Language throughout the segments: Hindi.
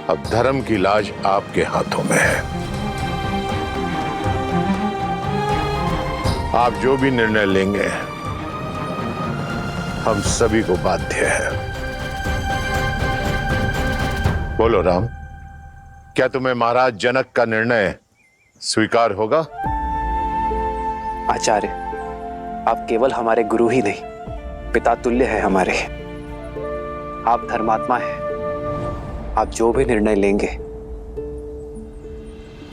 अब धर्म की लाज आपके हाथों में है। आप जो भी निर्णय लेंगे हम सभी को बाध्य है। बोलो राम, क्या तुम्हें महाराज जनक का निर्णय स्वीकार होगा? आचार्य, आप केवल हमारे गुरु ही नहीं, पिता तुल्य है हमारे। आप धर्मात्मा हैं। आप जो भी निर्णय लेंगे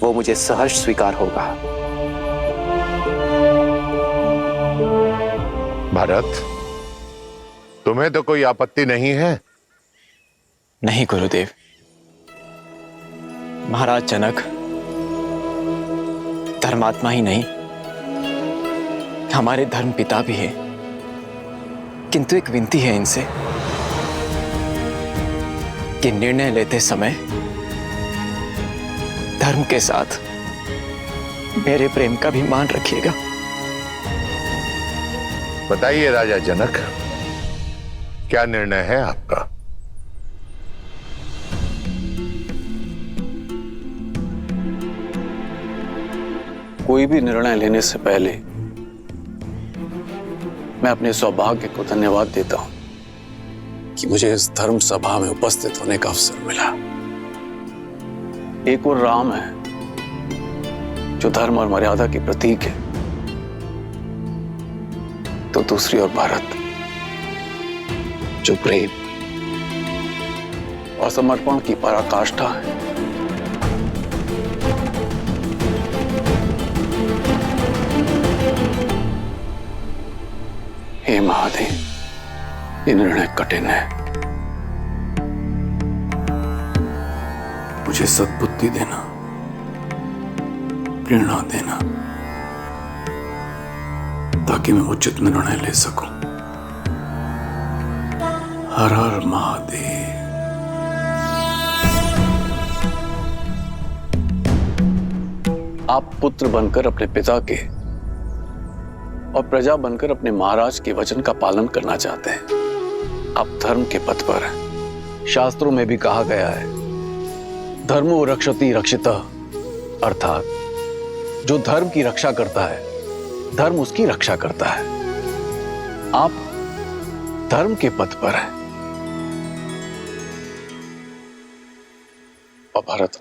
वो मुझे सहर्ष स्वीकार होगा। भरत, तुम्हें तो कोई आपत्ति नहीं है? नहीं गुरुदेव। महाराज जनक धर्मात्मा ही नहीं, हमारे धर्म पिता भी है। किंतु एक विनती है इनसे कि निर्णय लेते समय धर्म के साथ मेरे प्रेम का भी मान रखिएगा। बताइए राजा जनक, क्या निर्णय है आपका? कोई भी निर्णय लेने से पहले मैं अपने सौभाग्य को धन्यवाद देता हूं कि मुझे इस धर्म सभा में उपस्थित होने का अवसर मिला। एक और राम है जो धर्म और मर्यादा की प्रतीक है, तो दूसरी ओर भारत जो प्रेम और समर्पण की पराकाष्ठा है। हे महादेव, ये निर्णय कठिन है। मुझे सद्बुद्धि देना, प्रेरणा देना, ताकि मैं उचित निर्णय ले सकूं। हर हर महादेव। आप पुत्र बनकर अपने पिता के और प्रजा बनकर अपने महाराज के वचन का पालन करना चाहते हैं। आप धर्म के पथ पर हैं। शास्त्रों में भी कहा गया है, धर्मो रक्षति रक्षितः, अर्थात जो धर्म की रक्षा करता है धर्म उसकी रक्षा करता है। आप धर्म के पथ पर हैं। और भरत,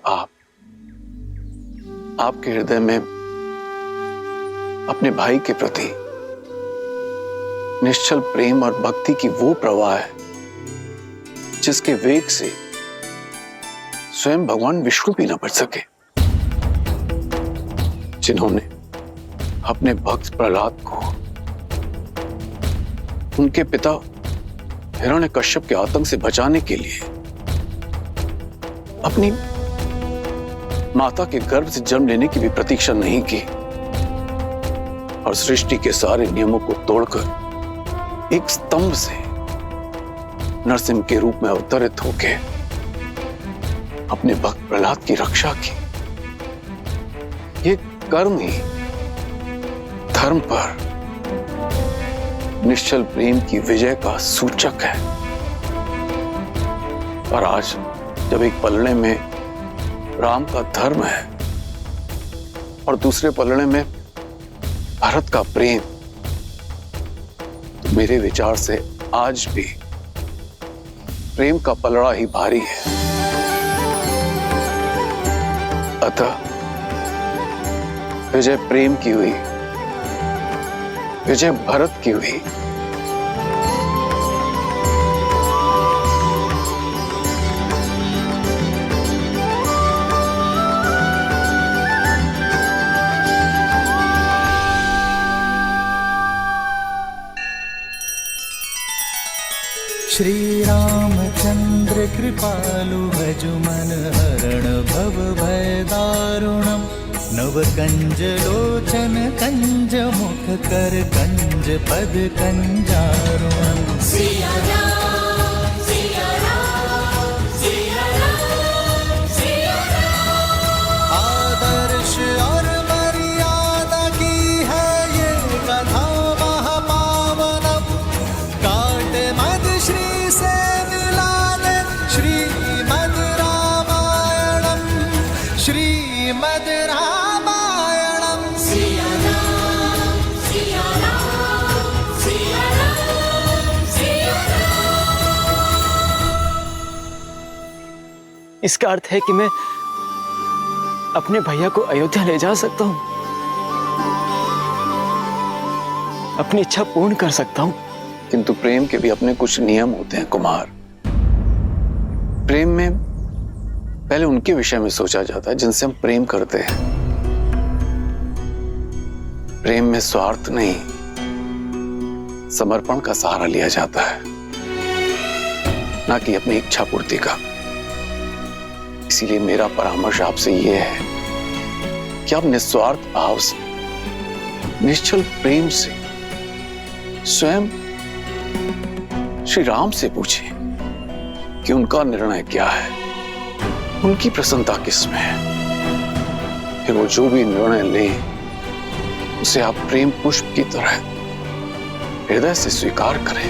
आपके हृदय में अपने भाई के प्रति निश्चल प्रेम और भक्ति की वो प्रवाह है जिसके वेग से स्वयं भगवान विष्णु भी न बच सके, जिन्होंने अपने भक्त प्रहलाद को उनके पिता हिरण्यकश्यप के आतंक से बचाने के लिए अपनी माता के गर्भ से जन्म लेने की भी प्रतीक्षा नहीं की और सृष्टि के सारे नियमों को तोड़कर एक स्तंभ से नरसिंह के रूप में अवतरित होके अपने भक्त प्रहलाद की रक्षा की। ये कर्म ही धर्म पर निश्चल प्रेम की विजय का सूचक है। और आज जब एक पलड़े में राम का धर्म है और दूसरे पलड़े में भारत का प्रेम, तो मेरे विचार से आज भी प्रेम का पलड़ा ही भारी है। अतः विजय प्रेम की हुई, विजय भरत की हुई। श्री रामचंद्र कृपालु भजु मन हरण भव भय दारुणम नव कंज लोचन कंज मुख कर कंज पद कंजारुणम। आदर्श और मर्यादा की है ये कथा महापावनम। काट मद श्री से मिला दे श्रीमद रामायणम। इसका अर्थ है कि मैं अपने भैया को अयोध्या ले जा सकता हूं, अपनी इच्छा पूर्ण कर सकता हूं। किंतु प्रेम के भी अपने कुछ नियम होते हैं कुमार। प्रेम में पहले उनके विषय में सोचा जाता है जिनसे हम प्रेम करते हैं। प्रेम में स्वार्थ नहीं, समर्पण का सहारा लिया जाता है, ना कि अपनी इच्छा पूर्ति का। इसीलिए मेरा परामर्श आपसे यह है कि आप निस्वार्थ भाव से, निश्चल प्रेम से स्वयं श्री राम से पूछें कि उनका निर्णय क्या है, उनकी प्रसन्नता किसमें है। फिर वो जो भी निर्णय लें उसे आप प्रेम पुष्प की तरह हृदय से स्वीकार करें।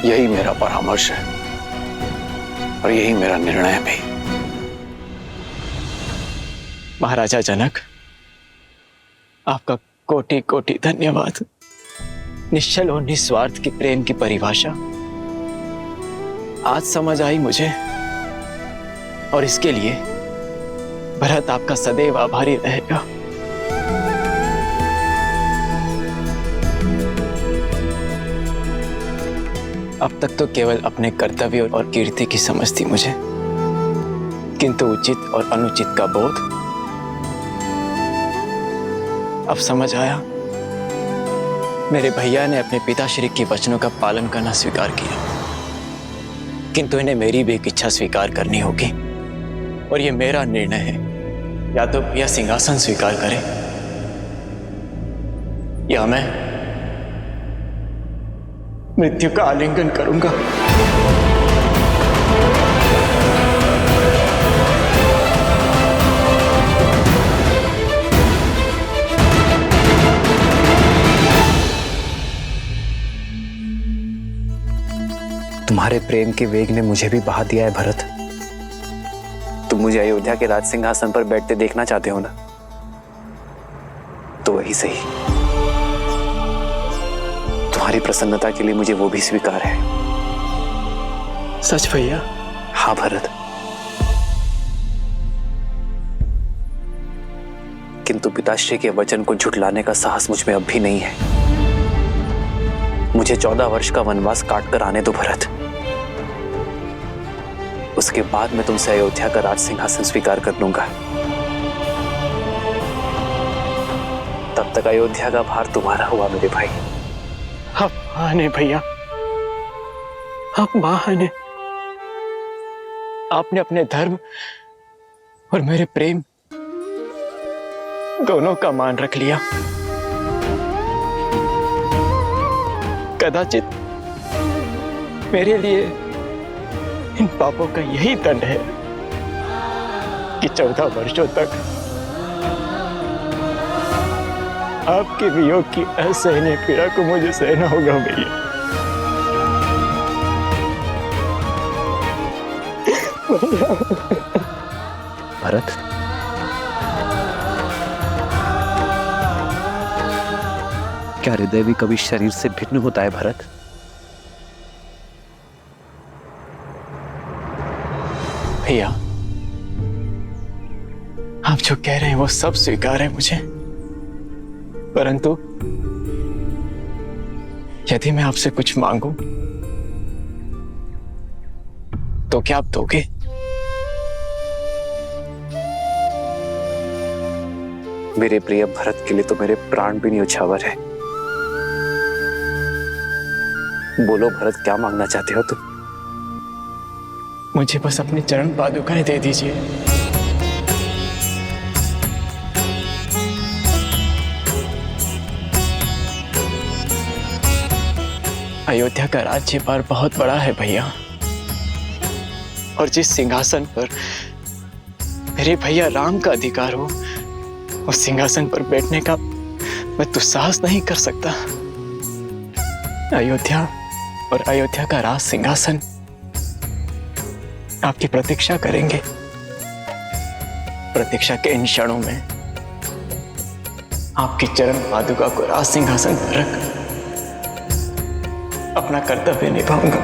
यही मेरा परामर्श है और यही मेरा निर्णय भी। महाराजा जनक, आपका कोटि कोटि धन्यवाद। निश्चल और निस्वार्थ की प्रेम की परिभाषा आज समझ आई मुझे, और इसके लिए भरत आपका सदैव आभारी रहेगा। अब तक तो केवल अपने कर्तव्य और कीर्ति की समझ थी मुझे, किंतु उचित और अनुचित का बोध अब समझ आया। मेरे भैया ने अपने पिताश्री के वचनों का पालन करना स्वीकार किया, किंतु इन्हें मेरी भी एक इच्छा स्वीकार करनी होगी, और ये मेरा निर्णय है। या तो भैया सिंहासन स्वीकार करें या मैं मृत्यु का आलिंगन करूंगा। तुम्हारे प्रेम के वेग ने मुझे भी बहा दिया है भरत। तुम मुझे अयोध्या के राज सिंहासन पर बैठते देखना चाहते हो ना, तो वही सही। तुम्हारी प्रसन्नता के लिए मुझे वो भी स्वीकार है। सच भैया? हाँ भरत, किंतु पिताश्री के वचन को झुठलाने का साहस मुझ में अब भी नहीं है। मुझे 14 वर्ष का वनवास काट कर आने दो भरत। उसके बाद मैं तुमसे अयोध्या का राज सिंहासन स्वीकार कर लूंगा। तब तक अयोध्या का भार तुम्हारा हुआ मेरे भाई। आप महान हैं भैया, आप महान हैं। आपने अपने धर्म और मेरे प्रेम दोनों का मान रख लिया। कदाचित मेरे लिए इन पापों का यही दंड है कि 14 वर्षों तक आपके वियोग की असहनीय पीड़ा को मुझे सहना होगा भैया। भरत, क्या हृदय भी कभी शरीर से भिन्न होता है भरत? भैया, आप जो कह रहे हैं वो सब स्वीकार है मुझे, परंतु यदि मैं आपसे कुछ मांगू तो क्या आप दोगे? मेरे प्रिय भरत के लिए तो मेरे प्राण भी न्यौछावर है। बोलो भरत, क्या मांगना चाहते हो तुम? मुझे बस अपनी चरण पादुकाएं दे दीजिए। अयोध्या का राज्यभार बहुत बड़ा है भैया, और जिस सिंहासन पर मेरे भैया राम का अधिकार हो, उस सिंहासन पर बैठने का मैं दुस्साहस नहीं कर सकता। अयोध्या और अयोध्या का राज सिंहासन आपकी प्रतीक्षा करेंगे। प्रतीक्षा के इन क्षणों में आपकी चरण पादुका को राज सिंहासन पर रख अपना कर्तव्य निभाऊंगा।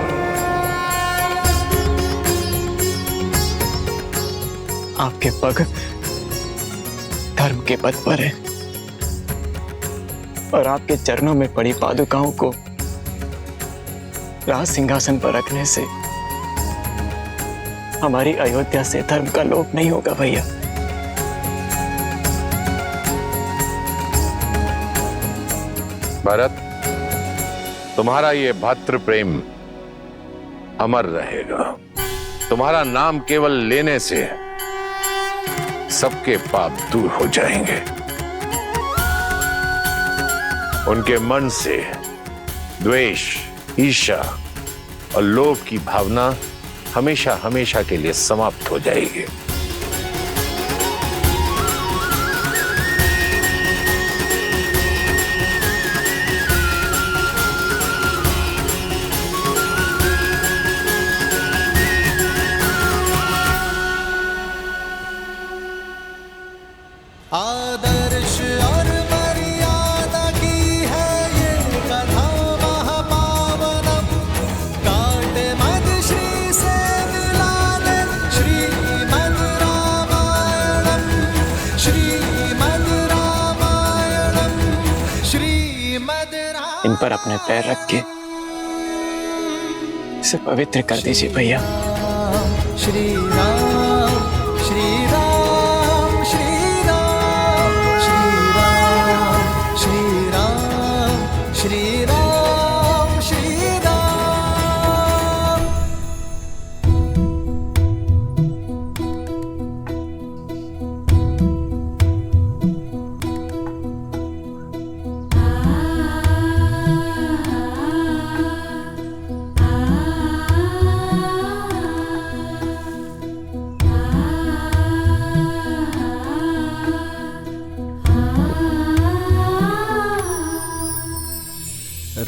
आपके पग धर्म के पथ पर है और आपके चरणों में पड़ी पादुकाओं को राज सिंहासन पर रखने से हमारी अयोध्या से धर्म का लोप नहीं होगा भैया। भरत, तुम्हारा ये भ्रातृ प्रेम अमर रहेगा। तुम्हारा नाम केवल लेने से सबके पाप दूर हो जाएंगे। उनके मन से द्वेष, ईर्ष्या और लोभ की भावना हमेशा हमेशा के लिए समाप्त हो जाएगी। आदर्श और मर्यादा की है ये कथा महापावनम। काटे मद श्री से मिला दे श्रीमद् रामायणम, श्रीमद् रामायणम, श्रीमद् इन पर अपने पैर रख के इसे पवित्र कर दीजिए भैया। श्री राम, श्री राम, श्री राम, श्री राम, श्री राम, श्री राम, श्री राम।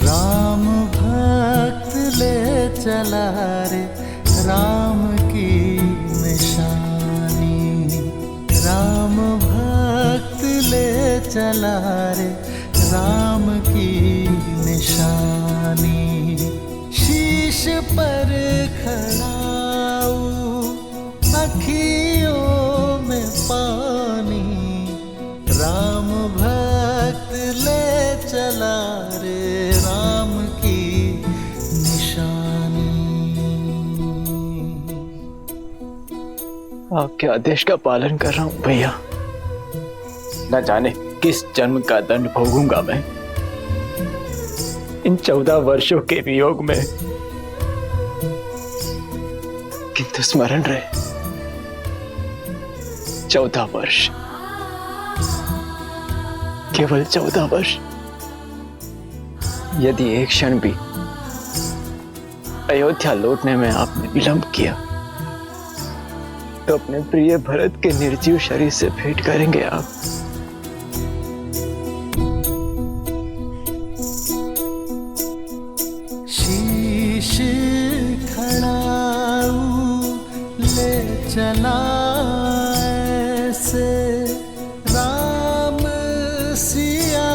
राम भक्त ले चला रे राम की निशानी। राम भक्त ले चला रे राम की निशानी। शीश पर खड़ाऊ अखियों में पानी। राम भक्त ले चला रे राम की निशानी। आपके आदेश का पालन कर रहा हूं भैया। न जाने किस जन्म का दंड भोगूंगा मैं इन 14 वर्षों के वियोग में, किंतु स्मरण रहे 14 वर्ष, केवल 14 वर्ष। यदि एक क्षण भी अयोध्या लौटने में आपने विलंब किया तो अपने प्रिय भरत के निर्जीव शरीर से भेंट करेंगे आप। शीश खड़ाऊ ले चला ऐसे राम सिया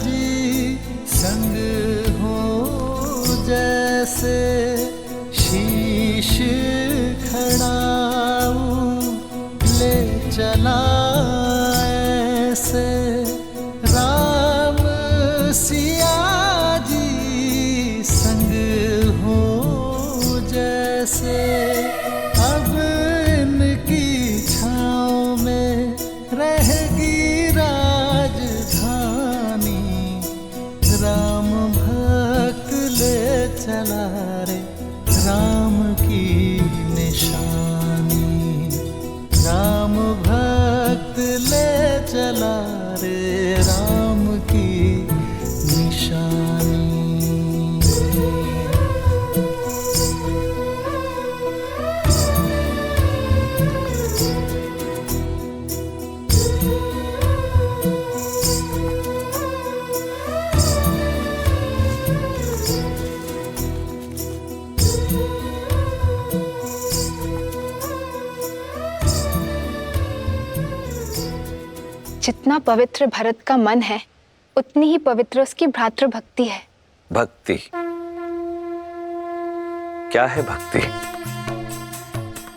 जी संग हो जैसे। शीश खड़ाऊ ले चला ऐसे राम सिया जी संग हो जैसे। अब इनकी छाँव में रहेगी राजधानी। राम भक्त ले चला रे राम की निशानी। राम भक्त ले चला रे राम की निशानी। जितना पवित्र भरत का मन है उतनी ही पवित्र उसकी भ्रातृ भक्ति है। भक्ति क्या है भक्ति?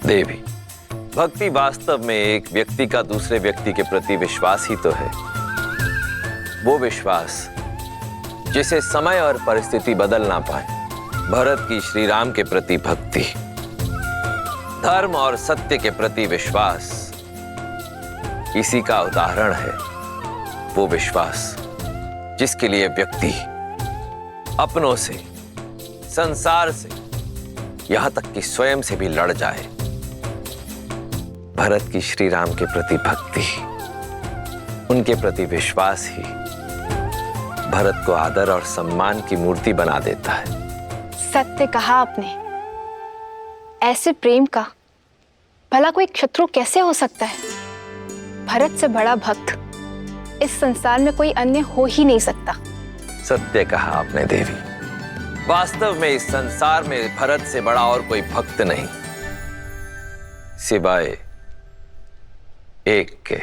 देवी, भक्ति वास्तव में एक व्यक्ति का दूसरे व्यक्ति के प्रति विश्वास ही तो है। वो विश्वास जिसे समय और परिस्थिति बदल ना पाए। भरत की श्री राम के प्रति भक्ति, धर्म और सत्य के प्रति विश्वास, इसी का उदाहरण है वो विश्वास जिसके लिए व्यक्ति अपनों से, संसार से, यहां तक कि स्वयं से भी लड़ जाए। भरत की श्री राम के प्रति भक्ति, उनके प्रति विश्वास ही भरत को आदर और सम्मान की मूर्ति बना देता है। सत्य कहा आपने। ऐसे प्रेम का भला कोई शत्रु कैसे हो सकता है? भरत से बड़ा भक्त इस संसार में कोई अन्य हो ही नहीं सकता। सत्य कहा आपने देवी। वास्तव में इस संसार में भरत से बड़ा और कोई भक्त नहीं, सिवाय एक के।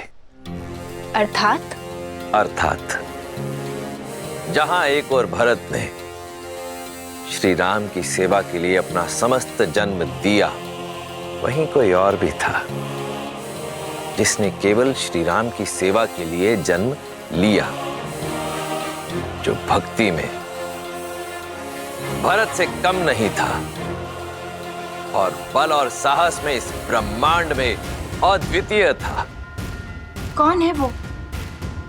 अर्थात जहां एक और भरत ने श्री राम की सेवा के लिए अपना समस्त जन्म दिया, वहीं कोई और भी था जिसने केवल श्री राम की सेवा के लिए जन्म लिया, जो भक्ति में भरत से कम नहीं था और बल और साहस में इस ब्रह्मांड में अद्वितीय था। कौन है वो?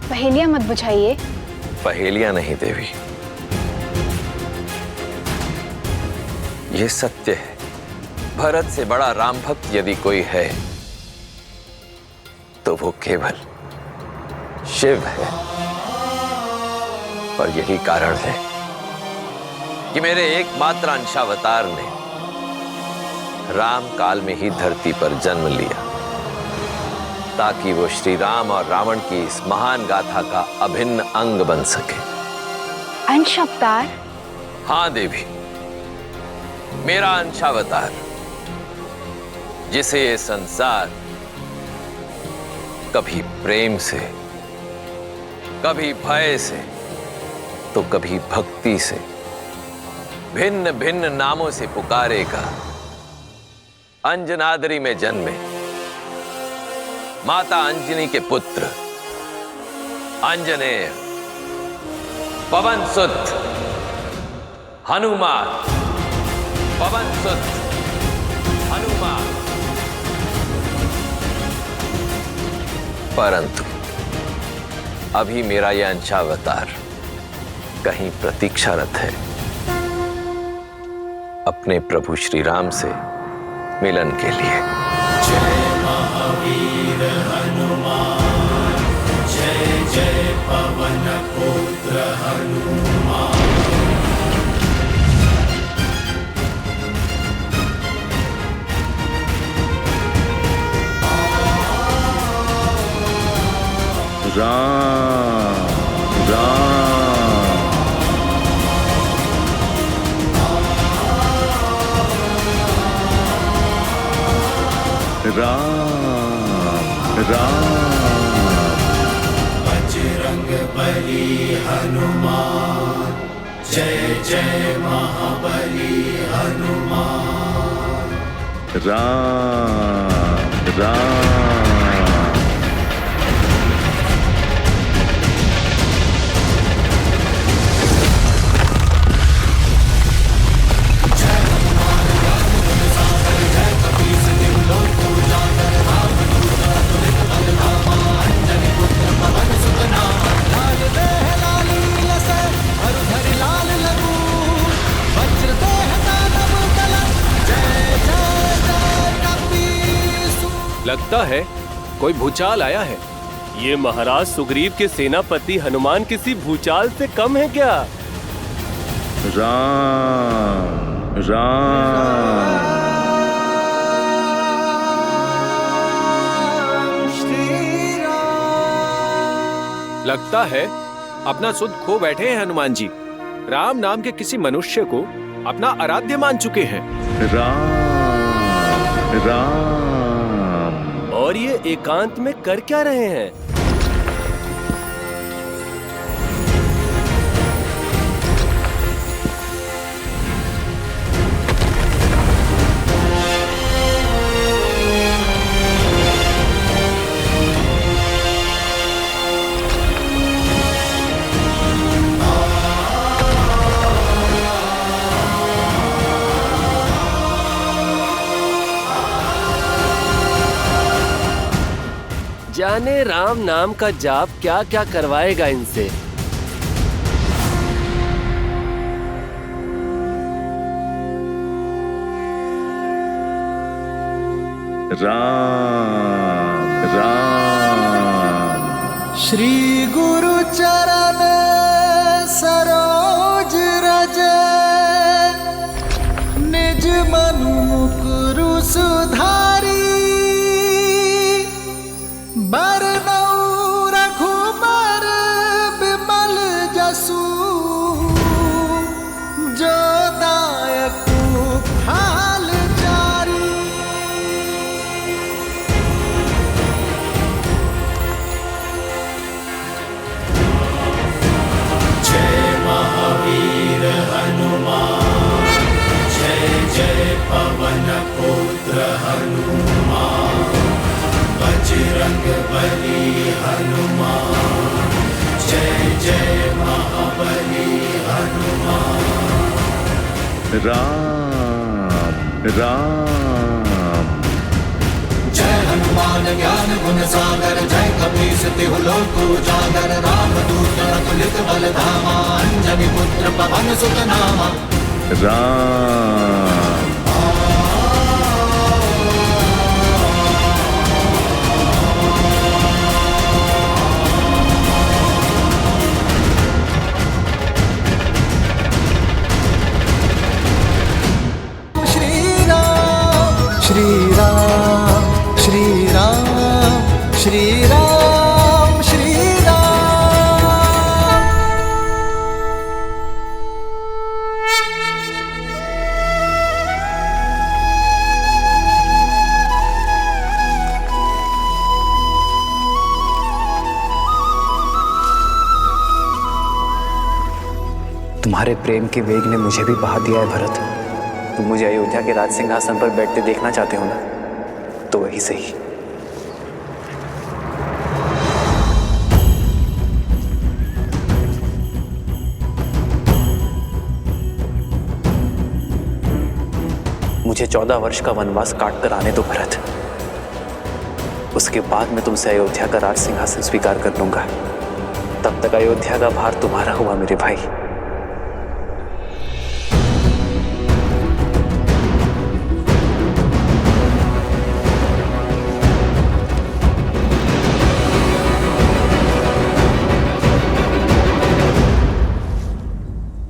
पहेलियां मत बुझाइए। पहेलियां नहीं देवी, ये सत्य है। भरत से बड़ा राम भक्त यदि कोई है तो वो केवल शिव है। और यही कारण है कि मेरे एकमात्र अंशावतार ने राम काल में ही धरती पर जन्म लिया, ताकि वो श्री राम और रावण की इस महान गाथा का अभिन्न अंग बन सके। अंशावतार? हाँ देवी, मेरा अंशावतार, जिसे ये संसार कभी प्रेम से, कभी भय से, तो कभी भक्ति से भिन्न भिन्न नामों से पुकारेगा। अंजनाद्रि में जन्मे माता अंजनी के पुत्र अंजनेय, पवन सुत हनुमान, पवन सुत हनुमान। परंतु अभी मेरा यह अंशावतार कहीं प्रतीक्षारत है अपने प्रभु श्री राम से मिलन के लिए। जय महावीर हनुमान, जय जय पवन पुत्र हनुमान। राम राम राम राम। बजरंग बली हनुमान, जय जय महाबली हनुमान। राम राम। लगता है कोई भूचाल आया है। ये महाराज सुग्रीव के सेनापति हनुमान किसी भूचाल से कम है क्या? राम राम। लगता है अपना सुध खो बैठे हैं हनुमान जी। राम नाम के किसी मनुष्य को अपना आराध्य मान चुके हैं। राम राम। और ये एकांत में कर क्या रहे हैं? जाने राम नाम का जाप क्या क्या करवाएगा इनसे। राम राम। श्री गुरु चरण सरोज रज निज मनु मुकुरु सुधारी बरनऊ रघुबर बिमल जसु जो दायक फाल चारी। जय महावीर हनुमान, जय जय पवन पुत्र हनुमान, बजरंग बली हनुमान, जय जय महाबली हनुमान। राम राम। जय हनुमान ज्ञान गुण सागर, जय कपीस तिहु लोक उजागर, राम दूत अतुलित बल धामा, अंजनी पुत्र पवन सुत नामा। राम। श्री राम श्री राम श्री राम श्री राम श्री राम। तुम्हारे प्रेम के वेग ने मुझे भी बहा दिया है भरत। तुम मुझे अयोध्या के राज सिंहासन पर बैठते देखना चाहते हो ना, तो वही सही। मुझे 14 वर्ष का वनवास काट कर आने दो भरत। उसके बाद मैं तुमसे अयोध्या का राज सिंहासन स्वीकार कर लूंगा। तब तक अयोध्या का भार तुम्हारा हुआ मेरे भाई।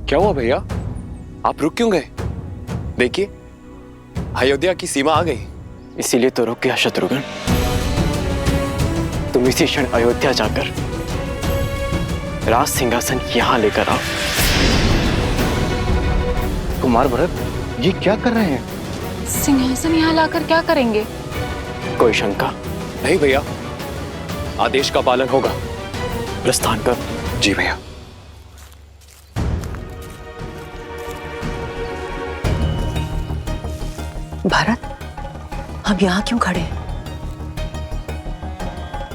क्या हुआ भैया, आप रुक क्यों गए? देखिए अयोध्या की सीमा आ गई। इसीलिए तो रुक गया शत्रुघ्न। तुम इसी क्षण अयोध्या जाकर राज सिंहासन यहां लेकर आओ। कुमार भरत, ये क्या कर रहे हैं? सिंहासन यहाँ लाकर क्या करेंगे? कोई शंका? नहीं भैया, आदेश का पालन होगा। प्रस्थान कर। जी भैया। भरत, हम यहाँ क्यों खड़े हैं?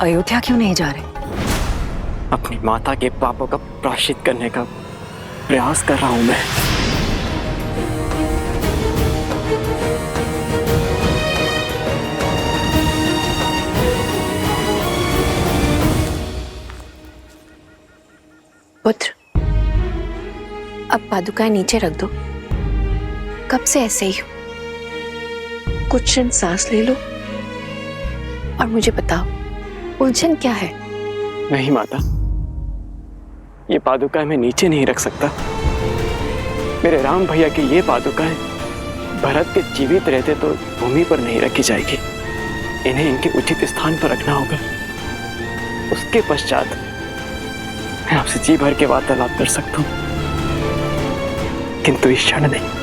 अयोध्या क्यों नहीं जा रहे? अपनी माता के पापों का प्रायश्चित करने का प्रयास कर रहा हूं मैं। पुत्र, अब पादुकाएं नीचे रख दो। कब से ऐसे ही हो? कुछ क्षण सांस ले लो और मुझे बताओ, उलझन क्या है? नहीं माता, ये पादुकाएं मैं नीचे नहीं रख सकता। मेरे राम भैया की ये पादुकाएं भरत के जीवित रहते तो भूमि पर नहीं रखी जाएगी। इन्हें इनके उचित स्थान पर रखना होगा। उसके पश्चात मैं आपसे जी भर के वार्तालाप कर सकता हूं, किंतु इस क्षण नहीं।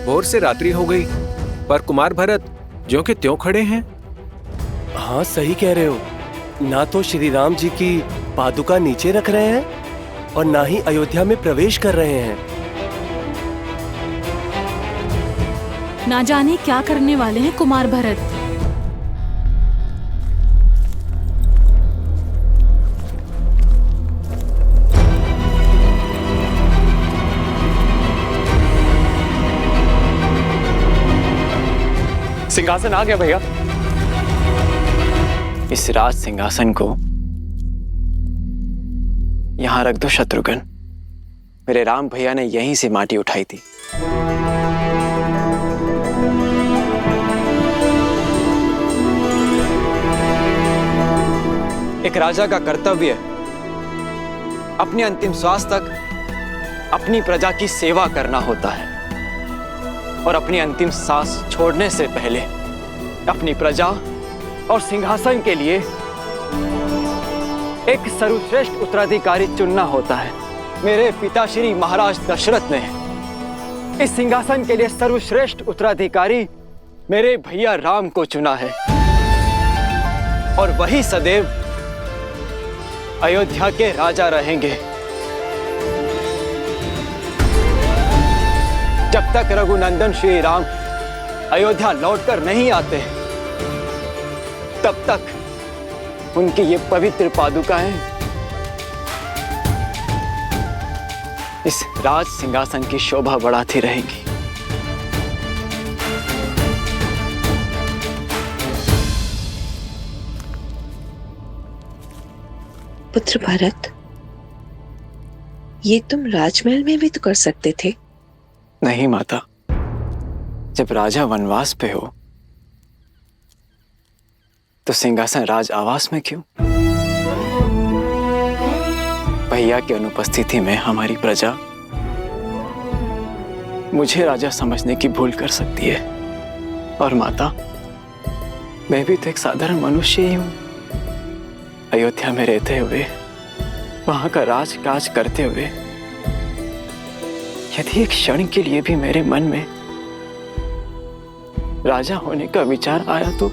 भोर से रात्रि हो गई, पर कुमार भरत ज्यों के त्यों खड़े हैं। हाँ सही कह रहे हो, ना तो श्री राम जी की पादुका नीचे रख रहे हैं और ना ही अयोध्या में प्रवेश कर रहे हैं। ना जाने क्या करने वाले हैं कुमार भरत। सिंहासन आ गया भैया। इस राज सिंहासन को यहां रख दो शत्रुघ्न। मेरे राम भैया ने यहीं से माटी उठाई थी। एक राजा का कर्तव्य अपने अंतिम श्वास तक अपनी प्रजा की सेवा करना होता है और अपनी अंतिम सांस छोड़ने से पहले अपनी प्रजा और सिंहासन के लिए एक सर्वश्रेष्ठ उत्तराधिकारी चुनना होता है। मेरे पिताश्री महाराज दशरथ ने इस सिंहासन के लिए सर्वश्रेष्ठ उत्तराधिकारी मेरे भैया राम को चुना है और वही सदैव अयोध्या के राजा रहेंगे। जब तक रघुनंदन श्री राम अयोध्या लौटकर नहीं आते तब तक उनकी ये पवित्र पादुकाएं इस राज सिंहासन की शोभा बढ़ाती रहेंगी। पुत्र भरत, ये तुम राजमहल में भी तो कर सकते थे। नहीं माता, जब राजा वनवास पे हो तो सिंहासन राज आवास में क्यों? भैया की अनुपस्थिति में हमारी प्रजा मुझे राजा समझने की भूल कर सकती है। और माता, मैं भी तो एक साधारण मनुष्य ही हूं। अयोध्या में रहते हुए, वहां का राजकाज करते हुए, यदि एक क्षण के लिए भी मेरे मन में राजा होने का विचार आया तो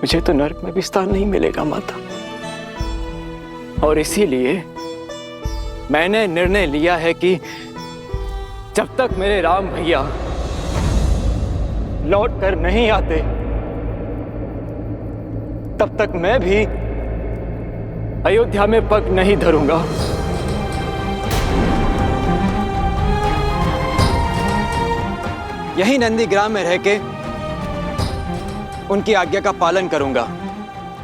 मुझे तो नरक में भी स्थान नहीं मिलेगा माता। और इसीलिए मैंने निर्णय लिया है कि जब तक मेरे राम भैया लौट कर नहीं आते तब तक मैं भी अयोध्या में पग नहीं धरूंगा। यही नंदीग्राम में रह के उनकी आज्ञा का पालन करूंगा,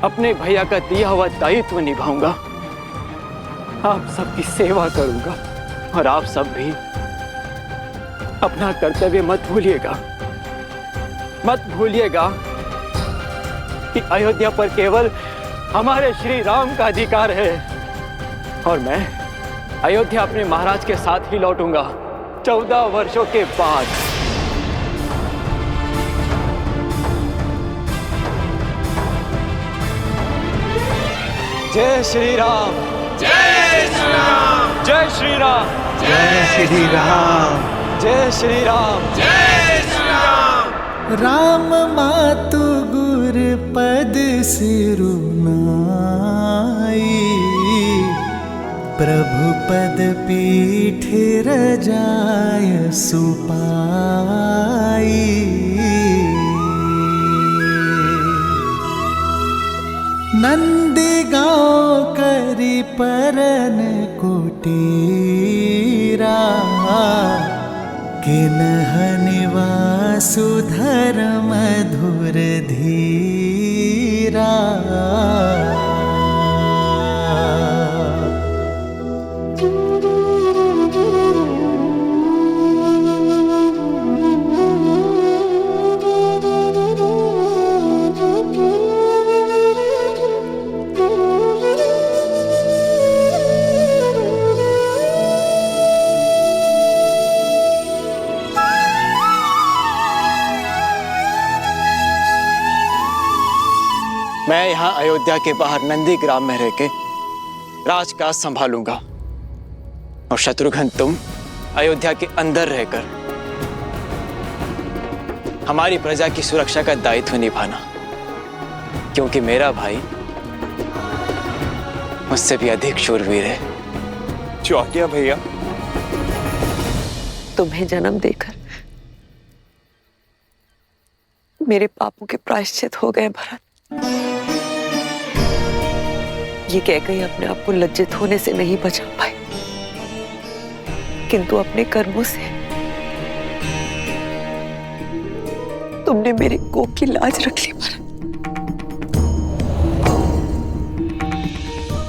अपने भैया का दिया हुआ दायित्व निभाऊंगा, आप सबकी सेवा करूंगा और आप सब भी अपना कर्तव्य मत भूलिएगा। मत भूलिएगा कि अयोध्या पर केवल हमारे श्री राम का अधिकार है और मैं अयोध्या अपने महाराज के साथ ही लौटूंगा 14 वर्षों के बाद। जय श्री राम, जय श्री राम, जय श्री राम, जय श्री राम, जय श्री राम, जय श्री राम। राम मातु गुर पद सिरुनाई, प्रभु पद पीठ रजाय सुपाई। नंदी गाँव करी परन कुटीरा, किन्हनि वासुधर मधुर धीरा। मैं यहाँ अयोध्या के बाहर नंदीग्राम में रह के राजकाज संभालूंगा और शत्रुघ्न तुम अयोध्या के अंदर रहकर हमारी प्रजा की सुरक्षा का दायित्व निभाना, क्योंकि मेरा भाई मुझसे भी अधिक शूरवीर है। जो आज्ञा भैया। तुम्हें जन्म देकर मेरे पापों के प्रायश्चित हो गए भरत। ये कहकर अपने आप को लज्जित होने से नहीं बचा पाए, किंतु अपने कर्मों से तुमने मेरे कोख की लाज रख ली भरत।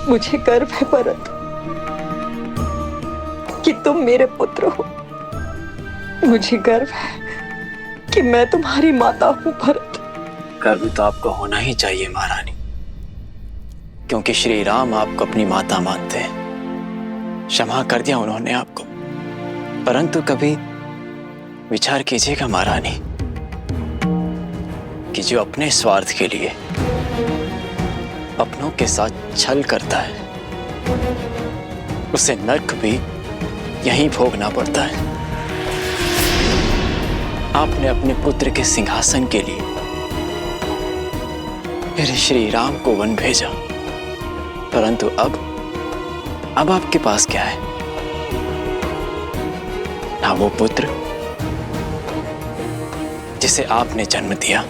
मुझे गर्व है भरत कि तुम मेरे पुत्र हो। मुझे गर्व है कि मैं तुम्हारी माता हूं भरत। गर्व तो आपको होना ही चाहिए महारानी, क्योंकि श्री राम आपको अपनी माता मानते हैं। क्षमा कर दिया उन्होंने आपको, परंतु कभी विचार कीजिएगा महारानी कि जो अपने स्वार्थ के लिए अपनों के साथ छल करता है, उसे नर्क भी यहीं भोगना पड़ता है। आपने अपने पुत्र के सिंहासन के लिए मेरे श्री राम को वन भेजा, परंतु अब आपके पास क्या है? ना वो पुत्र जिसे आपने जन्म दिया,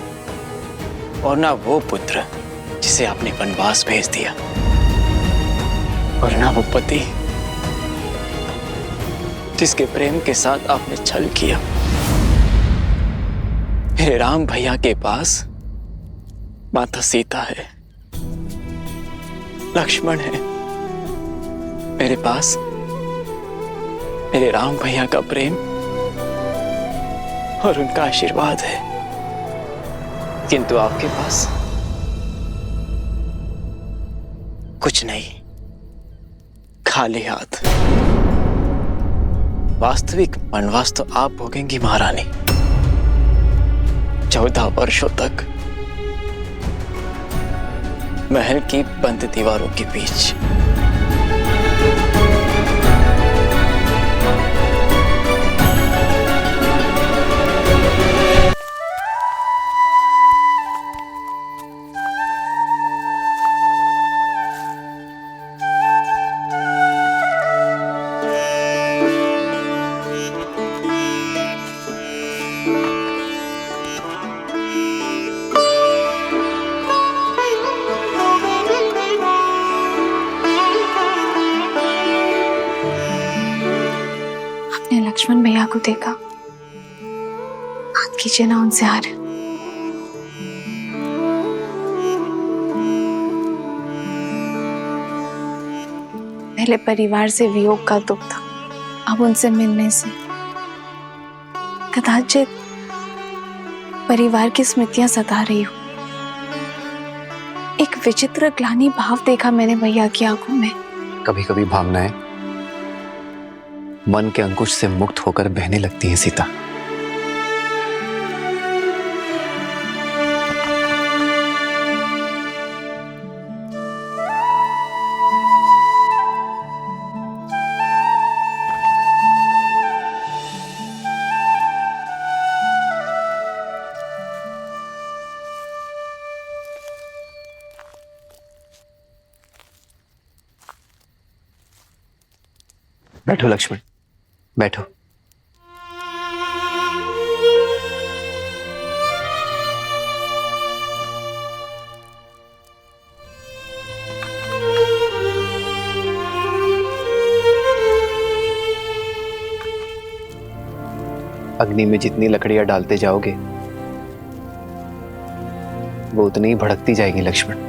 और ना वो पुत्र जिसे आपने वनवास भेज दिया, और ना वो पति जिसके प्रेम के साथ आपने छल किया। मेरे राम भैया के पास माता सीता है, लक्ष्मण है। मेरे पास मेरे राम भैया का प्रेम और उनका आशीर्वाद है, किंतु आपके पास कुछ नहीं, खाली हाथ। वास्तविक वनवास तो आप भोगेंगी महारानी, 14 वर्षों तक महल की बंद दीवारों के बीच। लक्ष्मण भैया को देखा, बात कीजिए ना उनसे यार। पहले परिवार से वियोग का दुख था, अब उनसे मिलने से कदाचित परिवार की स्मृतियां सता रही हो। एक विचित्र ग्लानि भाव देखा मैंने भैया की आंखों में। कभी कभी भावनाएं मन के अंकुश से मुक्त होकर बहने लगती हैं सीता। बैठो लक्ष्मण, बैठो। अग्नि में जितनी लकड़ियां डालते जाओगे वो उतनी ही भड़कती जाएगी लक्ष्मण।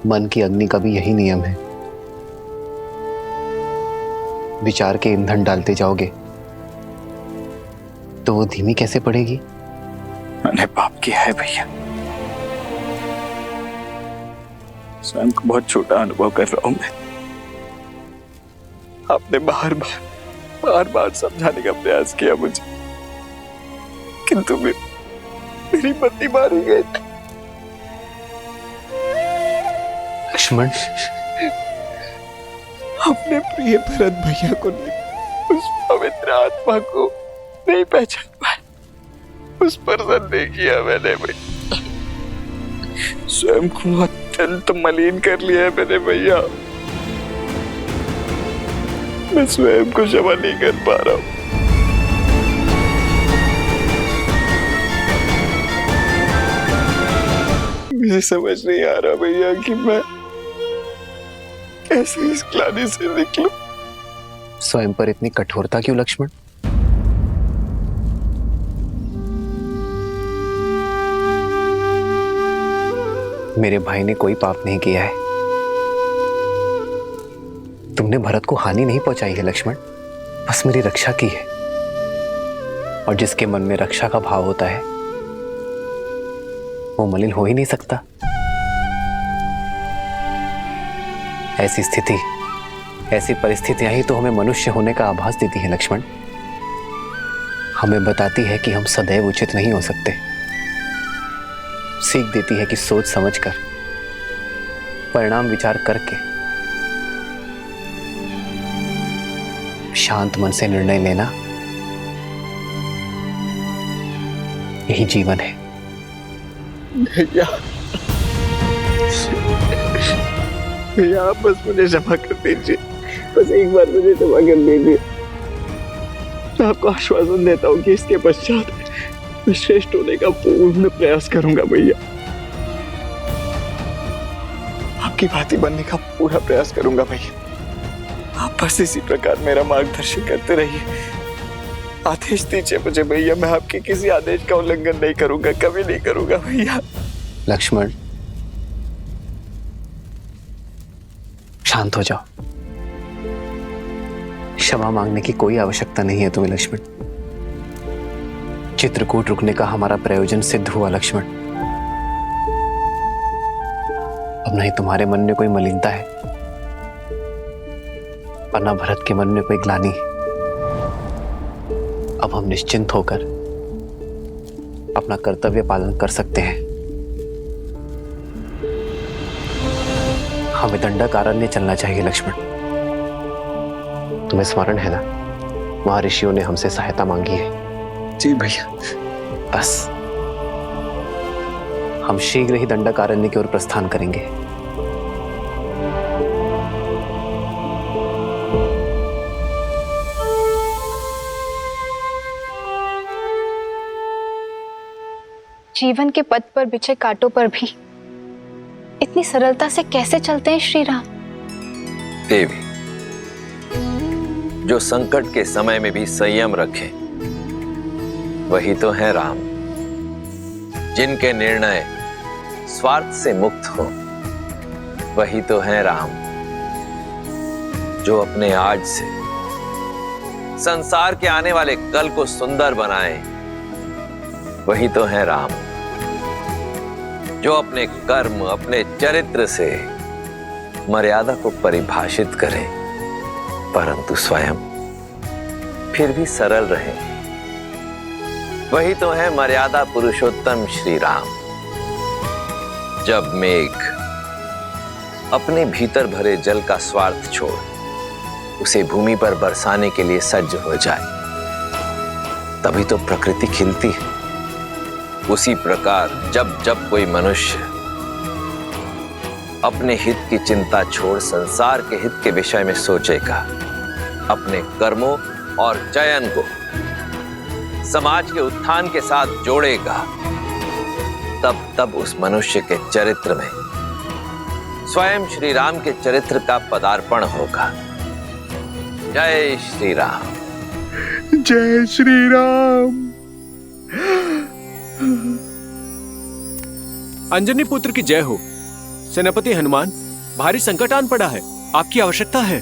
मन की अग्नि का भी यही नियम है। विचार के ईंधन डालते जाओगे तो वो धीमी कैसे पड़ेगी? मैंने पाप किया है भैया, स्वयं को बहुत छोटा अनुभव कर रहा हूं मैं। आपने बार बार समझाने का प्रयास किया मुझे, किंतु मेरी पत्नी मारी गई। लक्ष्मण, अपने प्रिय भरत भैया को नहीं, उस पवित्र आत्मा को नहीं पहचान पाए, उस पर संदेह किया मैंने भैया। स्वयं को अत्यंत मलिन कर लिया है मैंने भैया। मैं स्वयं को क्षमा नहीं कर पा रहा हूं। मुझे समझ नहीं आ रहा भैया कि मैं कैसे इस ग्लानि से निकलूं। स्वयं पर इतनी कठोरता क्यों लक्ष्मण? मेरे भाई ने कोई पाप नहीं किया है। तुमने भरत को हानि नहीं पहुंचाई है लक्ष्मण, बस मेरी रक्षा की है। और जिसके मन में रक्षा का भाव होता है वो मलिन हो ही नहीं सकता। ऐसी स्थिति, ऐसी परिस्थितियां ही तो हमें मनुष्य होने का आभास देती है लक्ष्मण। हमें बताती है कि हम सदैव उचित नहीं हो सकते। सीख देती है कि सोच समझकर, परिणाम विचार करके, शांत मन से निर्णय लेना यही जीवन है। भैया, भैया आप बस मुझे क्षमा कर दीजिए, बस एक बार मुझे क्षमा कर दीजिए। मैं आपको आश्वासन देता हूँ कि इसके पश्चात मैं श्रेष्ठ होने का पूर्ण प्रयास करूंगा भैया। आपकी भांति बनने का पूरा प्रयास करूंगा भैया। आप बस इसी प्रकार मेरा मार्गदर्शन करते रहिए। आदेश दीजिए मुझे भैया, मैं आपके किसी आदेश का उल्लंघन नहीं करूंगा, कभी नहीं करूंगा भैया। लक्ष्मण शांत हो जाओ। क्षमा मांगने की कोई आवश्यकता नहीं है तुम्हें लक्ष्मण। चित्रकूट रुकने का हमारा प्रयोजन सिद्ध हुआ लक्ष्मण। अब नहीं तुम्हारे मन में कोई मलिनता है और न भरत के मन में कोई ग्लानि। अब हम निश्चिंत होकर अपना कर्तव्य पालन कर सकते हैं। हमें दंडकारण्य चलना चाहिए लक्ष्मण। तुम्हें स्मरण है ना, वहां ऋषियों ने हमसे सहायता मांगी है। जी भैया। बस हम शीघ्र ही दंडकारण्य की ओर प्रस्थान करेंगे। जीवन के पथ पर बिछे कांटों पर भी इतनी सरलता से कैसे चलते हैं श्री राम? देवी, जो संकट के समय में भी संयम रखे वही तो है राम। जिनके निर्णय स्वार्थ से मुक्त हो वही तो है राम। जो अपने आज से संसार के आने वाले कल को सुंदर बनाए वही तो है राम। जो अपने कर्म, अपने चरित्र से मर्यादा को परिभाषित करे परंतु स्वयं फिर भी सरल रहे वही तो है मर्यादा पुरुषोत्तम श्री राम। जब मेघ अपने भीतर भरे जल का स्वार्थ छोड़ उसे भूमि पर बरसाने के लिए सज्ज हो जाए तभी तो प्रकृति खिलती है। उसी प्रकार जब जब कोई मनुष्य अपने हित की चिंता छोड़ संसार के हित के विषय में सोचेगा, अपने कर्मों और चयन को समाज के उत्थान के साथ जोड़ेगा, तब तब उस मनुष्य के चरित्र में स्वयं श्री राम के चरित्र का पदार्पण होगा। जय श्री राम। जय श्री राम। अंजनी पुत्र की जय हो। सेनापति हनुमान, भारी संकट आन पड़ा है, आपकी आवश्यकता है।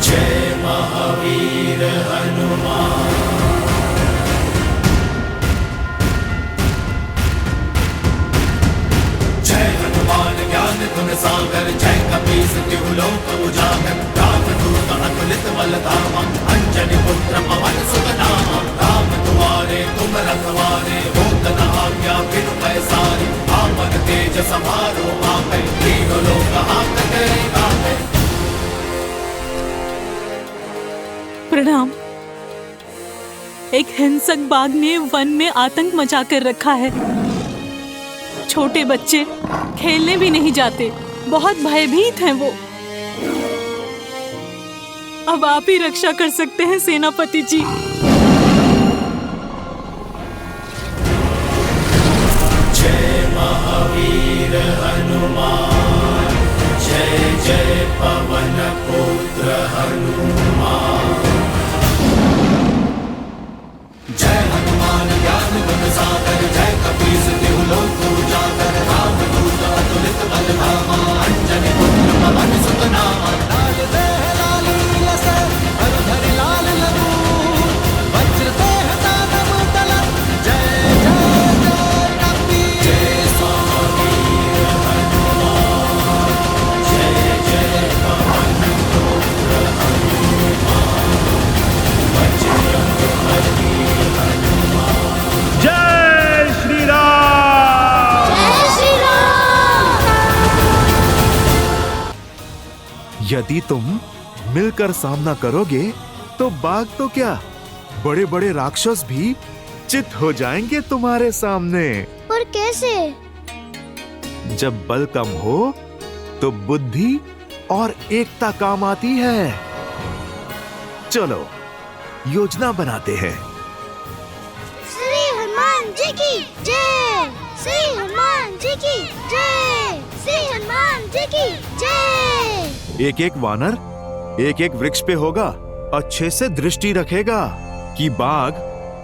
जय महावीर हनुमान। गुण सागर जय कपीस तिहु लोक उजागर। रामदूत अतुलित बल धामा, अंजनी पुत्र पवन सुत नामा। राम दुआरे तुम रखवारे, होत न आज्ञा बिनु पैसारे। आपन तेज समारो आपै, तीनों लोक हाथ तेरे गापै। प्रणाम। एक हिंसक बाघ ने वन में आतंक मचा कर रखा है। छोटे बच्चे खेलने भी नहीं जाते, बहुत भयभीत हैं वो। अब आप ही रक्षा कर सकते हैं सेनापति जी। जय महावीर हनुमान, जय जय पवन पुत्र हनुमान। जय हनुमान ज्ञान गुण सागर, जय कपीस तिहु लोक उजागर। रामदूत अतुलित बल धामा, अंजनी पुत्र पवन सुत नामा। लाल देह लाली लस, हरधरि लाल लरूर। वज्र देह दानव दलन, जय जय जय कपीस। जय महावीर हनुमान, जय जय पवन पुत्र हनुमान। बजरंग बली जय श्री राम। यदि तुम मिलकर सामना करोगे तो बाघ तो क्या, बड़े बड़े राक्षस भी चित हो जाएंगे तुम्हारे सामने। पर कैसे? जब बल कम हो तो बुद्धि और एकता काम आती है। चलो योजना बनाते हैं। श्री हनुमान जी की जय, श्री हनुमान जी की जय, श्री हनुमान जी की जय। एक एक वानर एक एक वृक्ष पे होगा, अच्छे से दृष्टि रखेगा कि बाघ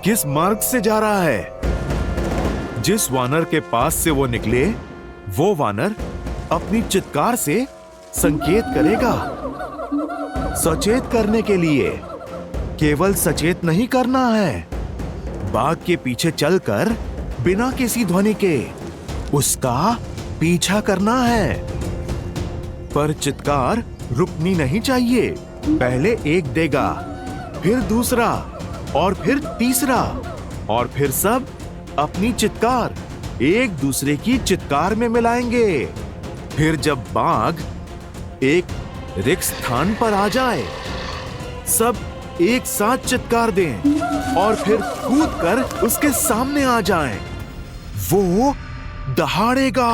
किस मार्ग से जा रहा है। जिस वानर के पास से वो निकले, वो वानर अपनी चित्कार से संकेत करेगा। सचेत करने के लिए केवल सचेत नहीं करना है, बाघ के पीछे चलकर बिना किसी ध्वनि के उसका पीछा करना है। पर चित्कार रुकनी नहीं चाहिए। पहले एक देगा, फिर दूसरा, और फिर तीसरा, और फिर सब अपनी चित्कार एक दूसरे की चित्कार में मिलाएंगे। फिर जब बाघ एक रिक्त स्थान पर आ जाए, सब एक साथ चित्कार दें और फिर कूदकर उसके सामने आ जाएं। वो दहाड़ेगा।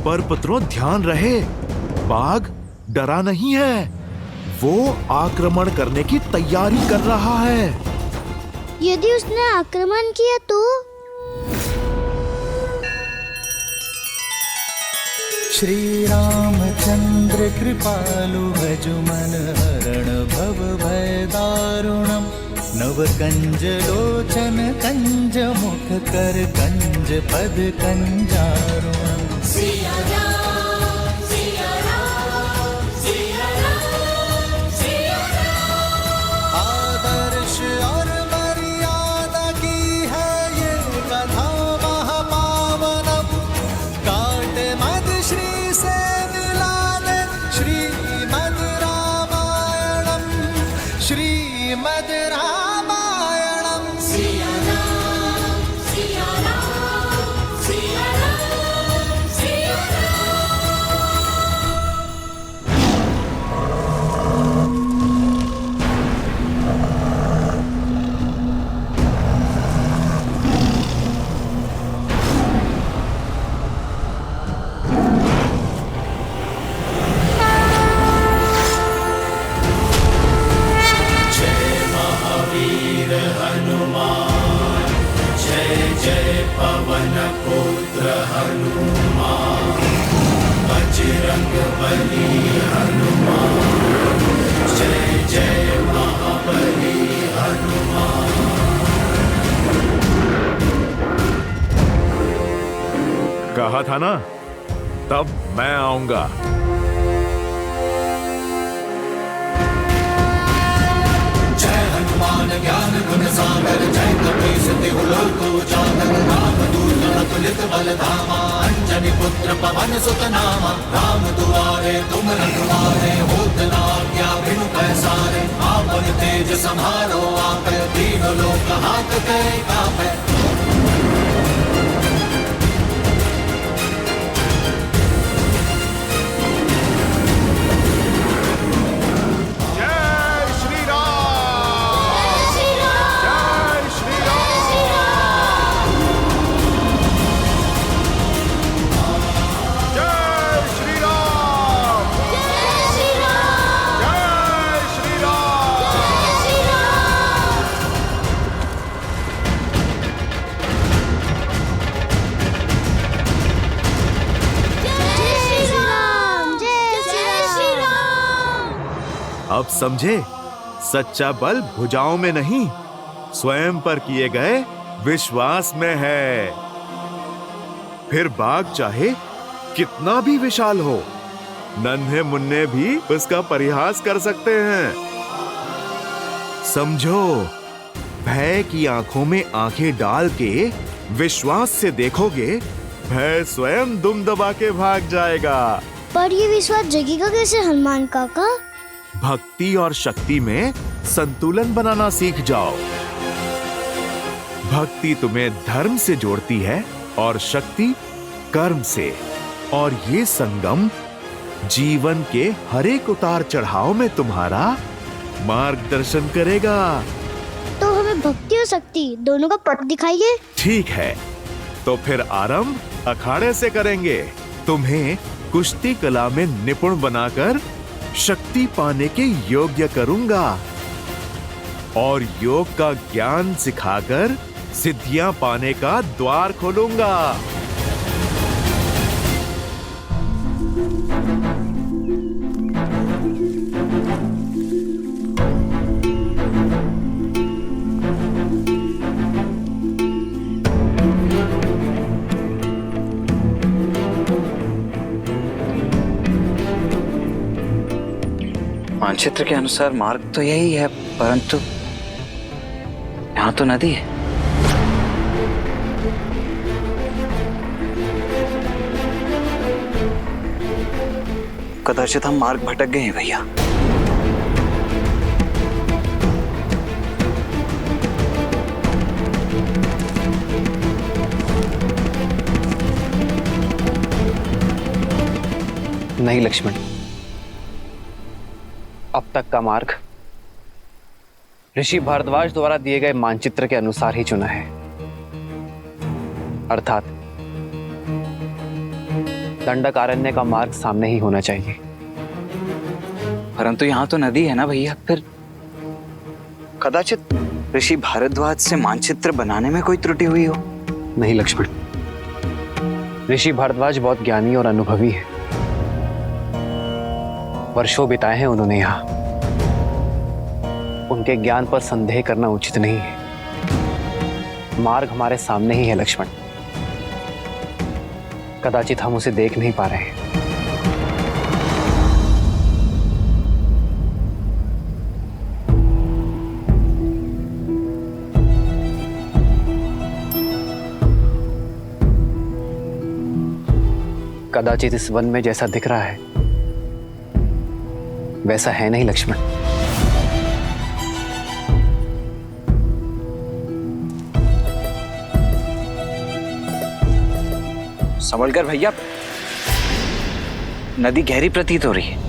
पर पुत्रों ध्यान रहे, बाघ डरा नहीं है, वो आक्रमण करने की तैयारी कर रहा है। यदि उसने आक्रमण किया तो? श्री रामचंद्र कृपालु भजु मन हरण भव भय दारुणम। नव कंज लोचन कंज मुख कर कंज पद कंजारुणम। सिया राम, सिया राम, सिया राम, सिया राम। आदर्श और मर्यादा की है ये कथा महापावनम। काट मद श्री से मिला दे श्रीमद् रामायणम, श्रीमद् रामायणम। सिया राम, सिया राम, सिया राम, सिया जय महावीर हनुमान, जय जय पवन पुत्र हनुमान। बजरंग बली हनुमान, जय जय महाबली हनुमान। कहा था ना, तब मैं आऊंगा। जय हनुमान। समान ज्ञान गुण सागर जय कपीस तिहु लोक उजागर रामदूत अतुलित बल धामा अंजनी पुत्र पवन सुत नामा राम दुआरे तुम रखवारे होत न आज्ञा बिनु पैसारे आपन तेज समारो आपे दीन लोक हाथ कै कापे। अब समझे, सच्चा बल भुजाओं में नहीं, स्वयं पर किए गए विश्वास में है। फिर बाग चाहे कितना भी विशाल हो, नन्हे मुन्ने भी उसका परिहास कर सकते हैं। समझो, भय की आंखों में आंखें डाल के विश्वास से देखोगे, भय स्वयं दुम दबा के भाग जाएगा। पर ये विश्वास जगेगा कैसे हनुमान काका? भक्ति और शक्ति में संतुलन बनाना सीख जाओ। भक्ति तुम्हें धर्म से जोड़ती है और शक्ति कर्म से, और ये संगम जीवन के हर एक उतार चढ़ाव में तुम्हारा मार्गदर्शन करेगा। तो हमें भक्ति और शक्ति दोनों का पथ दिखाइए। ठीक है, तो फिर आरंभ अखाड़े से करेंगे। तुम्हें कुश्ती कला में निपुण बनाकर शक्ति पाने के योग्य करूंगा और योग का ज्ञान सिखाकर सिद्धियां पाने का द्वार खोलूंगा। मानचित्र के अनुसार मार्ग तो यही है, परंतु यहाँ तो नदी है। कदाचित हम मार्ग भटक गए हैं भैया। नहीं लक्ष्मण, अब तक का मार्ग ऋषि भारद्वाज द्वारा दिए गए मानचित्र के अनुसार ही चुना है, अर्थात दंडकारण्य का मार्ग सामने ही होना चाहिए। परंतु यहाँ तो नदी है ना भैया, फिर कदाचित ऋषि भारद्वाज से मानचित्र बनाने में कोई त्रुटि हुई हो। नहीं लक्ष्मण, ऋषि भारद्वाज बहुत ज्ञानी और अनुभवी है। वर्षों बिताए हैं उन्होंने यहाँ। उनके ज्ञान पर संदेह करना उचित नहीं है। मार्ग हमारे सामने ही है लक्ष्मण, कदाचित हम उसे देख नहीं पा रहे हैं। कदाचित इस वन में जैसा दिख रहा है वैसा है नहीं लक्ष्मण। संभलकर भैया, नदी गहरी प्रतीत हो रही है।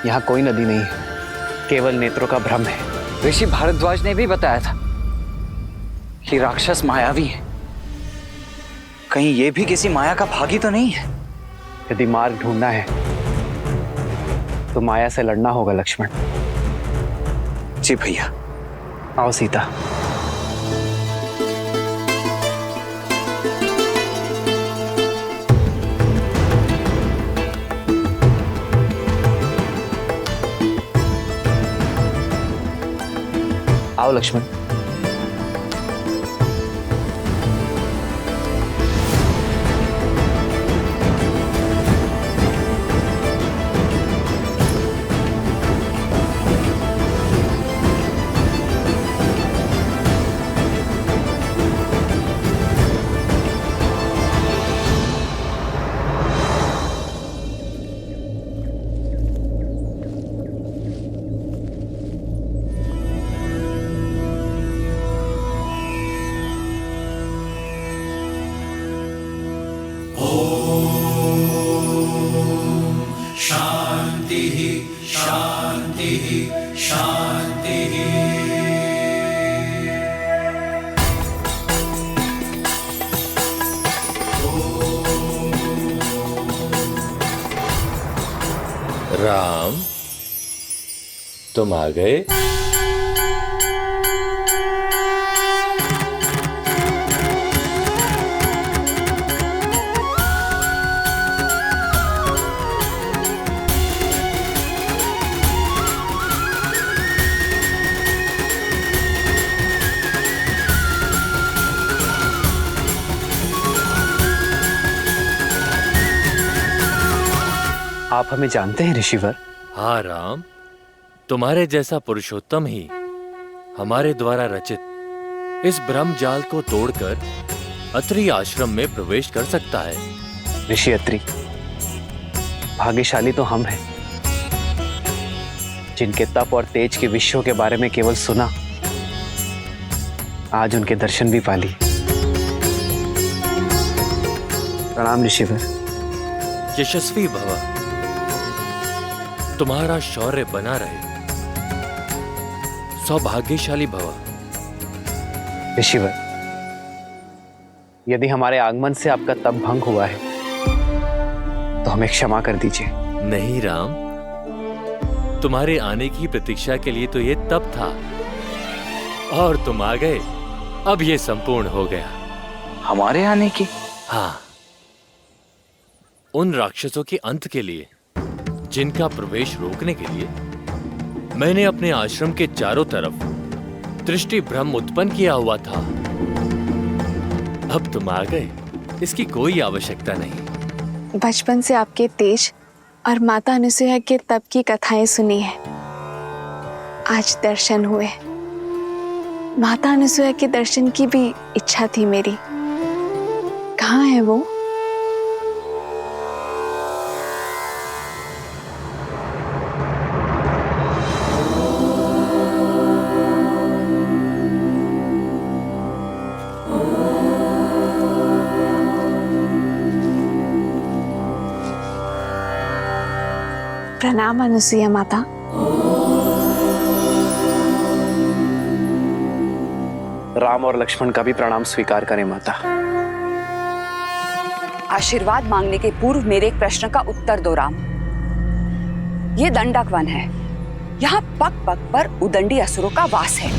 यहाँ कोई नदी नहीं है, केवल नेत्रों का भ्रम है। ऋषि भारद्वाज ने भी बताया था कि राक्षस मायावी है। कहीं ये भी किसी माया का भागी तो नहीं है? यदि मार्ग ढूंढना है तो माया से लड़ना होगा लक्ष्मण। जी भैया। आओ सीता। आओ लक्ष्मण। शांति शांति शांति। राम, तुम आ गए? आप हमें जानते हैं ऋषिवर? हाँ राम, तुम्हारे जैसा पुरुषोत्तम ही हमारे द्वारा रचित इस ब्रह्म जाल को तोड़कर अत्रि आश्रम में प्रवेश कर सकता है। ऋषि अत्रि, भाग्यशाली तो हम हैं जिनके तप और तेज के विषयों के बारे में केवल सुना, आज उनके दर्शन भी पा लिए। प्रणाम ऋषिवर। यशस्वी भव, तुम्हारा शौर्य बना रहे। सौभाग्यशाली भव। ऋषिवर, यदि हमारे आगमन से आपका तप भंग हुआ है तो हमें क्षमा कर दीजिए। नहीं राम, तुम्हारे आने की प्रतीक्षा के लिए तो ये तप था और तुम आ गए, अब ये संपूर्ण हो गया। हमारे आने की? हाँ, उन राक्षसों के अंत के लिए जिनका प्रवेश रोकने के लिए मैंने अपने आश्रम के चारों तरफ दृष्टि भ्रम उत्पन्न किया हुआ था। अब तुम आ गए, इसकी कोई आवश्यकता नहीं। बचपन से आपके तेज और माता अनुसुईया के तप की कथाएं सुनी है, आज दर्शन हुए। माता अनुसुईया के दर्शन की भी इच्छा थी मेरी। कहाँ है वो? प्रणाम अनुसुईया माता। राम और लक्ष्मण का भी प्रणाम स्वीकार करें माता। आशीर्वाद मांगने के पूर्व मेरे एक प्रश्न का उत्तर दो राम। ये दंडक वन है, यहाँ पग पग पर उदंडी असुरों का वास है।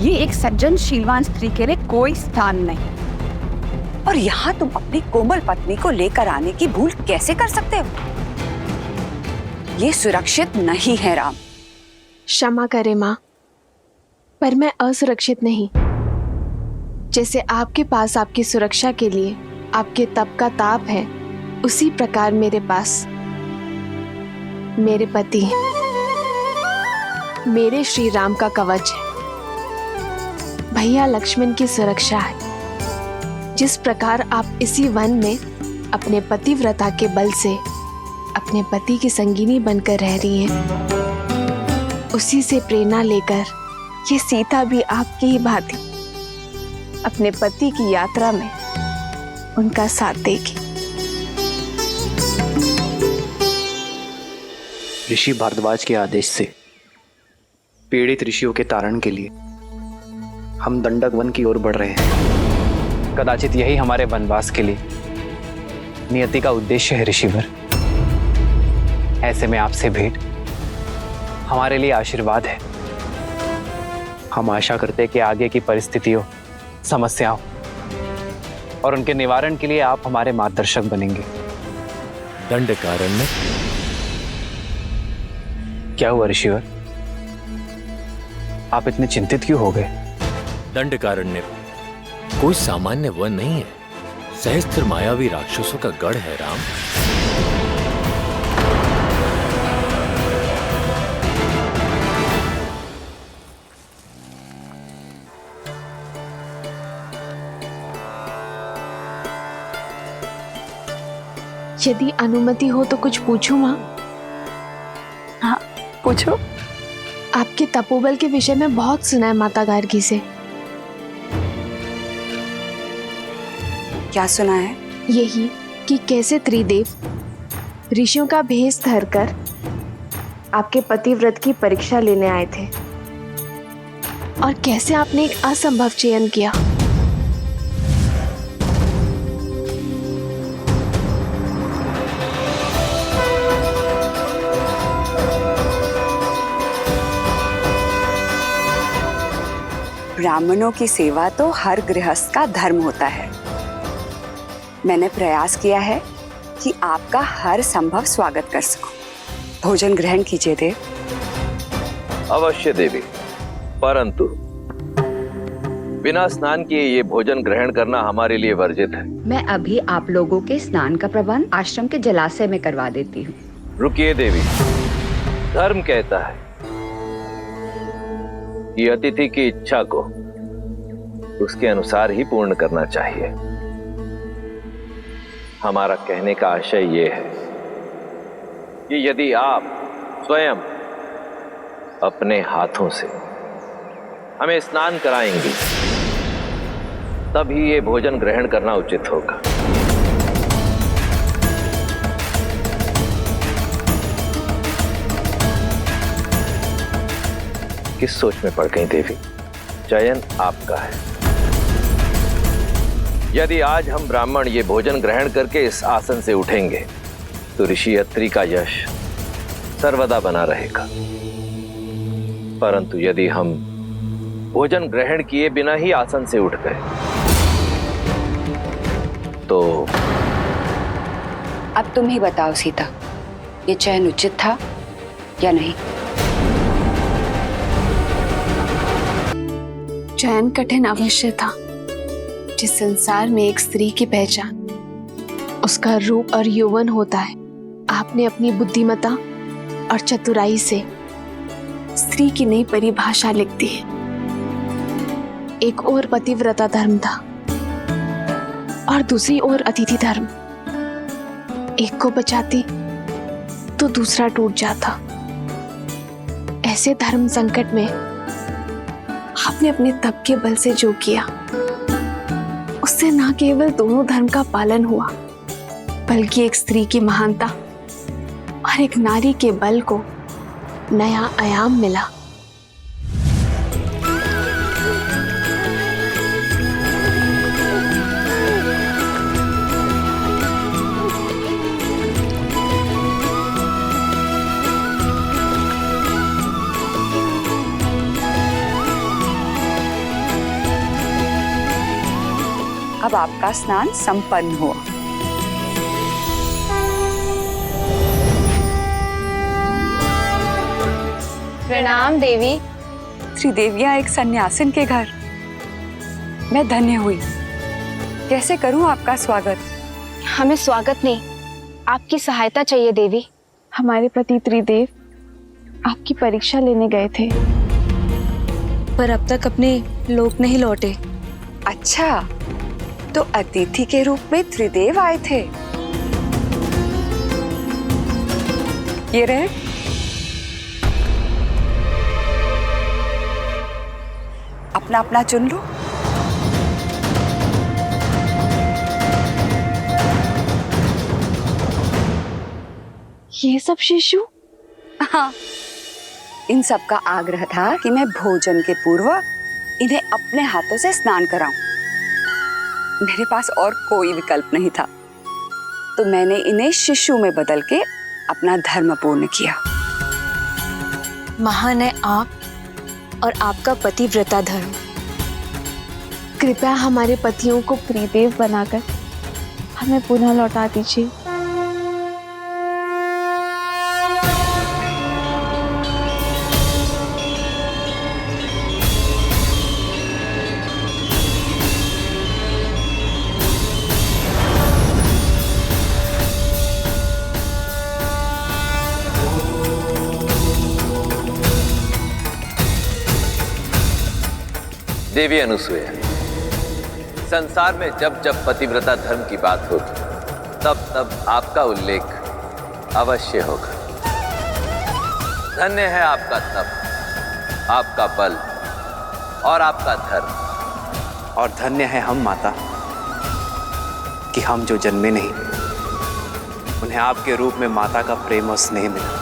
ये एक सज्जन शीलवान स्त्री के लिए कोई स्थान नहीं। और यहाँ तुम अपनी कोमल पत्नी को लेकर आने की भूल कैसे कर सकते हो? ये सुरक्षित नहीं है राम। क्षमा करें माँ, पर मैं असुरक्षित नहीं। जैसे आपके पास आपकी सुरक्षा के लिए आपके तप का ताप है, उसी प्रकार मेरे पास मेरे पति, मेरे श्री राम का कवच है, भैया लक्ष्मण की सुरक्षा है। जिस प्रकार आप इसी वन में अपने पतिव्रता के बल से अपने पति की संगिनी बनकर रह रही हैं, उसी से प्रेरणा लेकर ये सीता भी आपकी ही भांति अपने पति की यात्रा में उनका साथ देगी। ऋषि भारद्वाज के आदेश से पीड़ित ऋषियों के तारण के लिए हम दंडक वन की ओर बढ़ रहे हैं। कदाचित यही हमारे वनवास के लिए नियति का उद्देश्य है ऋषिवर। ऐसे में आपसे भेंट हमारे लिए आशीर्वाद है। हम आशा करते हैं कि आगे की परिस्थितियों, समस्याओं और उनके निवारण के लिए आप हमारे मार्गदर्शक बनेंगे। दंडकारण्य? क्या हुआ ऋषिवर? आप इतने चिंतित क्यों हो गए? दंडकारण्य कोई सामान्य वन नहीं है, सहस्त्र मायावी राक्षसों का गढ़ है राम। यदि अनुमति हो तो कुछ पूछूं माँ? हाँ पूछो। आपके तपोबल के विषय में बहुत सुना है माता गार्गी से। क्या सुना है? यही कि कैसे त्रिदेव ऋषियों का भेष धरकर आपके पतिव्रत की परीक्षा लेने आए थे और कैसे आपने एक असंभव चयन किया। ब्राह्मणों की सेवा तो हर गृहस्थ का धर्म होता है। मैंने प्रयास किया है कि आपका हर संभव स्वागत कर सकूं। भोजन ग्रहण कीजिए देव। अवश्य देवी, परंतु बिना स्नान किए ये भोजन ग्रहण करना हमारे लिए वर्जित है। मैं अभी आप लोगों के स्नान का प्रबंध आश्रम के जलाशय में करवा देती हूँ। रुकिए देवी, धर्म कहता है कि अतिथि की इच्छा को उसके अनुसार ही पूर्ण करना चाहिए। हमारा कहने का आशय ये है कि यदि आप स्वयं अपने हाथों से हमें स्नान कराएंगे तभी ये भोजन ग्रहण करना उचित होगा। किस सोच में पड़ गई देवी? चयन आपका है। यदि आज हम ब्राह्मण ये भोजन ग्रहण करके इस आसन से उठेंगे तो ऋषि अत्रि का यश सर्वदा बना रहेगा, परंतु यदि हम भोजन ग्रहण किए बिना ही आसन से उठ गए तो अब तुम ही बताओ सीता, ये चयन उचित था या नहीं? चयन कठिन अवश्य था। जिस संसार में एक स्त्री की पहचान उसका रूप और यौवन होता है, आपने अपनी बुद्धिमता और चतुराई से स्त्री की नई परिभाषा लिख दी है। एक ओर पतिव्रता धर्म था और दूसरी ओर अतिथि धर्म। एक को बचाती तो दूसरा टूट जाता। ऐसे धर्म संकट में आपने अपने तप के बल से जो किया उससे न केवल दोनों धर्म का पालन हुआ बल्कि एक स्त्री की महानता और एक नारी के बल को नया आयाम मिला। अब आपका स्नान संपन्न हुआ। प्रणाम देवी। त्रिदेवियां एक सन्यासिन के घर, मैं धन्य हुई। कैसे करूं आपका स्वागत? हमें स्वागत नहीं, आपकी सहायता चाहिए देवी। हमारे पति त्रिदेव आपकी परीक्षा लेने गए थे पर अब तक अपने लोक नहीं लौटे। अच्छा, तो अतिथि के रूप में त्रिदेव आए थे। ये रहे। अपना अपना चुन लो। ये सब शिशु? हाँ, इन सब का आग्रह था कि मैं भोजन के पूर्व इन्हें अपने हाथों से स्नान कराऊं। मेरे पास और कोई विकल्प नहीं था, तो मैंने इन्हें शिशु में बदल के अपना धर्म पूर्ण किया। महान है आप और आपका पतिव्रता धर्म। कृपया हमारे पतियों को त्रिदेव बनाकर हमें पुनः लौटा दीजिए। देवी अनुसूया, संसार में जब जब पतिव्रता धर्म की बात होगी तब तब आपका उल्लेख अवश्य होगा। धन्य है आपका तप, आपका बल और आपका धर्म। और धन्य है हम माता कि हम जो जन्मे नहीं, उन्हें आपके रूप में माता का प्रेम और स्नेह मिला।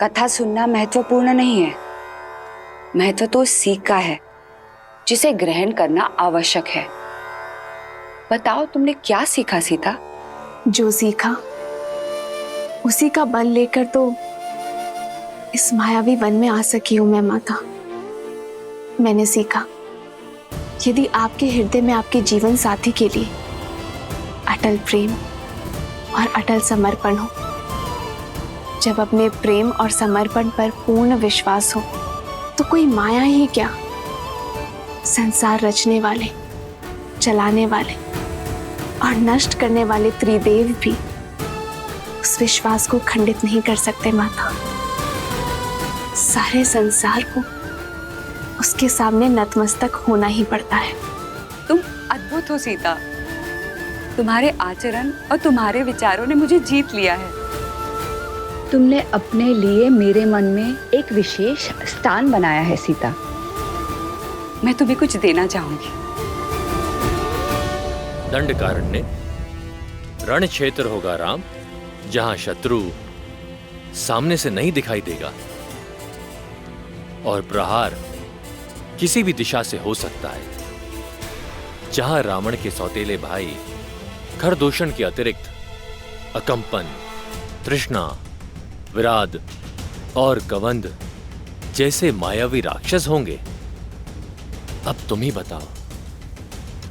कथा सुनना महत्वपूर्ण नहीं है, महत्व तो सीख का है जिसे ग्रहण करना आवश्यक है। बताओ तुमने क्या सीखा सीता? जो सीखा उसी का बल लेकर तो इस मायावी वन में आ सकी हूं मैं माता। मैंने सीखा यदि आपके हृदय में आपके जीवन साथी के लिए अटल प्रेम और अटल समर्पण हो, जब अपने प्रेम और समर्पण पर पूर्ण विश्वास हो, तो कोई माया ही क्या, संसार रचने वाले, चलाने वाले और नष्ट करने वाले त्रिदेव भी उस विश्वास को खंडित नहीं कर सकते माता। सारे संसार को उसके सामने नतमस्तक होना ही पड़ता है। तुम अद्भुत हो सीता, तुम्हारे आचरण और तुम्हारे विचारों ने मुझे जीत लिया है। तुमने अपने लिए मेरे मन में एक विशेष स्थान बनाया है सीता। मैं तुम्हें कुछ देना चाहूंगी। दंडकारण्य रण क्षेत्र होगा राम, जहां शत्रु सामने से नहीं दिखाई देगा और प्रहार किसी भी दिशा से हो सकता है। जहां रावण के सौतेले भाई खरदूषण के अतिरिक्त अकंपन, तृष्णा, विराद और कवंद जैसे मायावी राक्षस होंगे। अब तुम ही बताओ,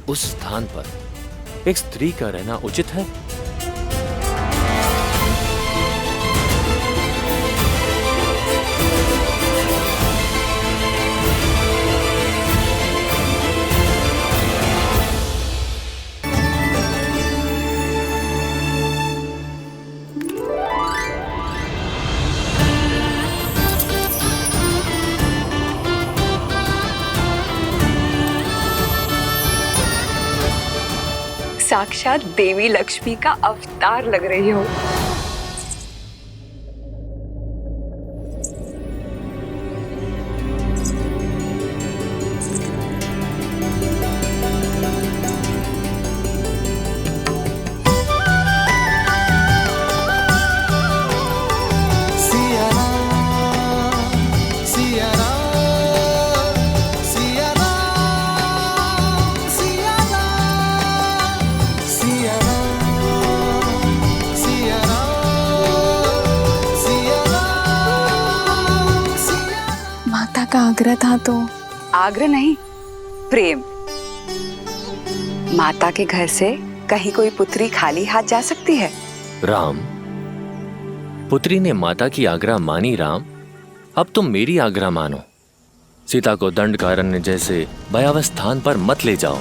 उस स्थान पर एक स्त्री का रहना उचित है? साक्षात देवी लक्ष्मी का अवतार लग रही हो। का आग्रह था तो? आग्रह नहीं, प्रेम। माता के घर से कहीं कोई पुत्री खाली हाथ जा सकती है? राम, पुत्री ने माता की आज्ञा मानी राम, अब तुम मेरी आज्ञा मानो। सीता को दंडकारण्य जैसे भयावह स्थान पर मत ले जाओ,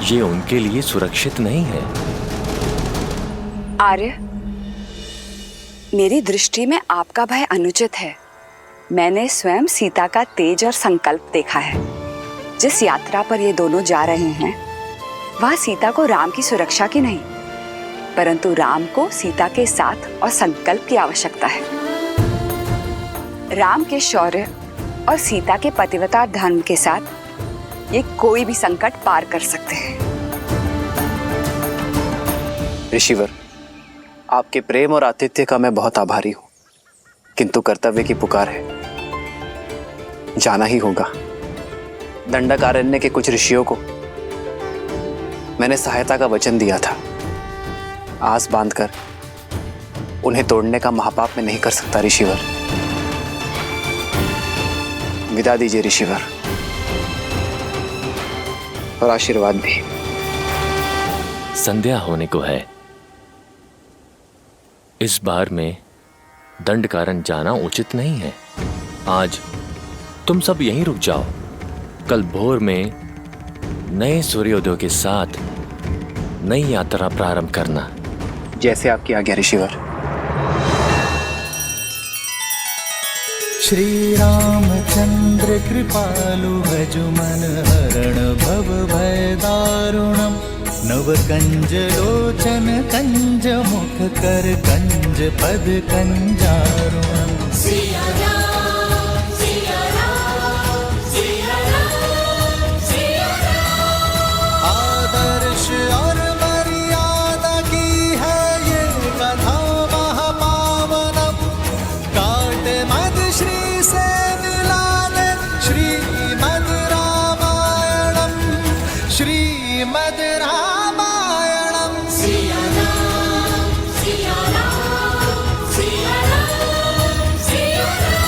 ये उनके लिए सुरक्षित नहीं है। आर्य, मेरी दृष्टि में आपका भय अनुचित है। मैंने स्वयं सीता का तेज और संकल्प देखा है। जिस यात्रा पर ये दोनों जा रहे हैं, वह सीता को राम की सुरक्षा की नहीं, परंतु राम को सीता के साथ और संकल्प की आवश्यकता है। राम के शौर्य और सीता के पतिव्रता धर्म के साथ ये कोई भी संकट पार कर सकते हैं। ऋषिवर, आपके प्रेम और आतिथ्य का मैं बहुत आभारी हूं, किंतु कर्तव्य की पुकार है, जाना ही होगा। दंडकारण्य के कुछ ऋषियों को मैंने सहायता का वचन दिया था। आस बांधकर उन्हें तोड़ने का महापाप मैं नहीं कर सकता ऋषिवर। विदा दीजिए ऋषिवर, और आशीर्वाद भी। संध्या होने को है। इस बार में दंडकारण्य जाना उचित नहीं है। आज तुम सब यहीं रुक जाओ। कल भोर में नए सूर्योदय के साथ नई यात्रा प्रारंभ करना। जैसे आपकी आज्ञा ऋषिवर। श्री रामचंद्र कृपालु भजु मन हरण भव भय दारुणम नव कंज लोचन कंज मुख कर कंज पद कंजारुणम। सिया राम सिया राम सिया राम सिया राम। आदर्श और मर्यादा की है ये कथा महापावनम काट मद श्री से मिलाने श्रीमद् रामायणम श्रीमद् रामायणम। सिया राम सिया राम सिया राम सिया राम।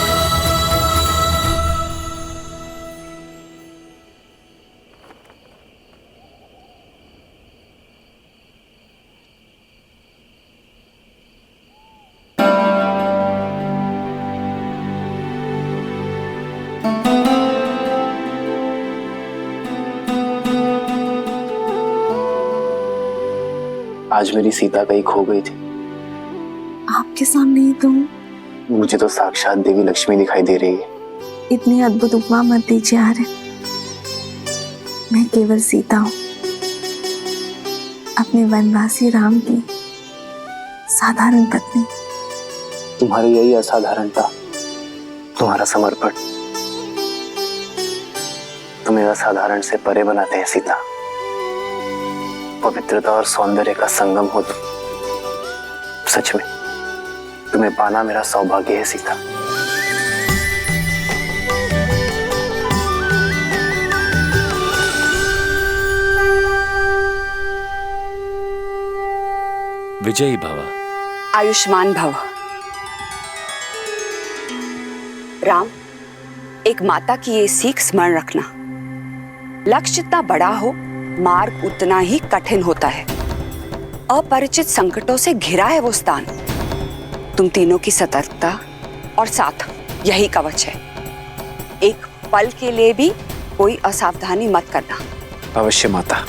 आज मेरी सीता कहीं खो गई थी। आपके सामने ही तो हूँ। मुझे तो साक्षात देवी लक्ष्मी दिखाई दे रही है। इतनी अद्भुत उपमा मत दीजिए आर्य। मैं केवल सीता हूँ, अपने वनवासी राम की साधारण पत्नी। तुम्हारी यही असाधारणता, तुम्हारा समर्पण तुम्हें असाधारण से परे बनाते हैं सीता। पवित्रता और सौंदर्य का संगम हो तुम। सच में तुम्हें पाना मेरा सौभाग्य है सीता। विजयी भव। आयुष्मान भव। राम, एक माता की ये सीख स्मरण रखना, लक्ष्य जितना बड़ा हो मार्ग उतना ही कठिन होता है। अपरिचित संकटों से घिरा है वो स्थान। तुम तीनों की सतर्कता और साथ यही कवच है। एक पल के लिए भी कोई असावधानी मत करना। अवश्य माता।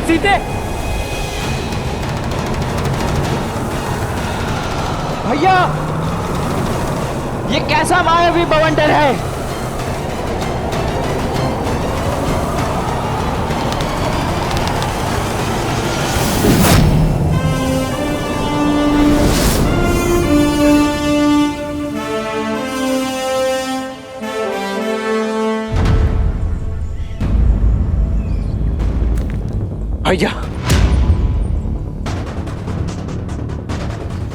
सीते, भैया ये कैसा मायावी बवंडर है? भैया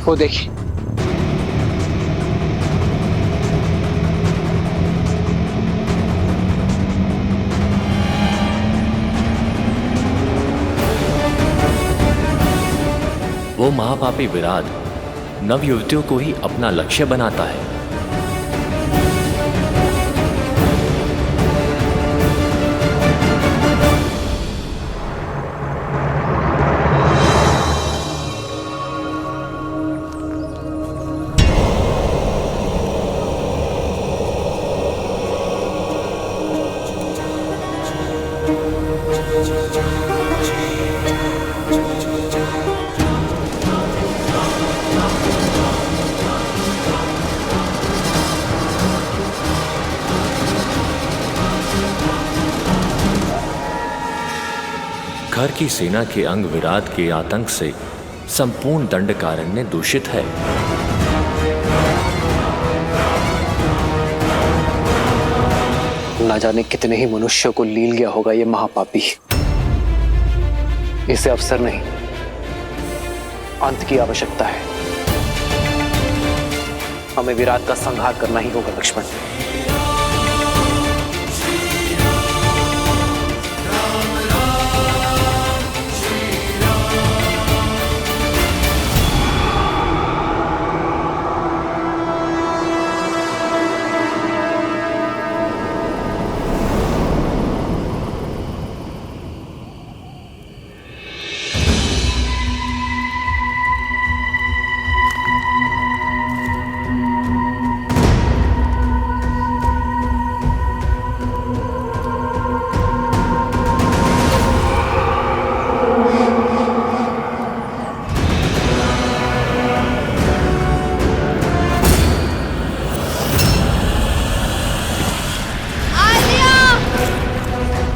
वो देखिए, वो महापापी विराट नव युवतियों को ही अपना लक्ष्य बनाता है। घर की सेना के अंग विराट के आतंक से संपूर्ण दंडकारण्य दूषित है। ना जाने कितने ही मनुष्यों को लील गया होगा ये महापापी। इसे अवसर नहीं, अंत की आवश्यकता है। हमें विराट का संहार करना ही होगा लक्ष्मण।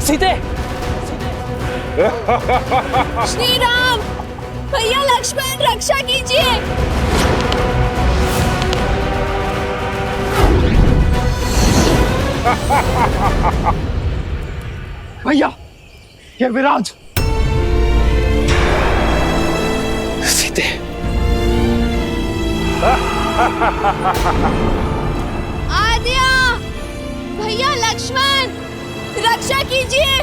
सीते! श्री राम! भैया लक्ष्मण रक्षा कीजिए! भैया, ये विराट! सीते! आद्या! भैया लक्ष्मण! रक्षा कीजिए!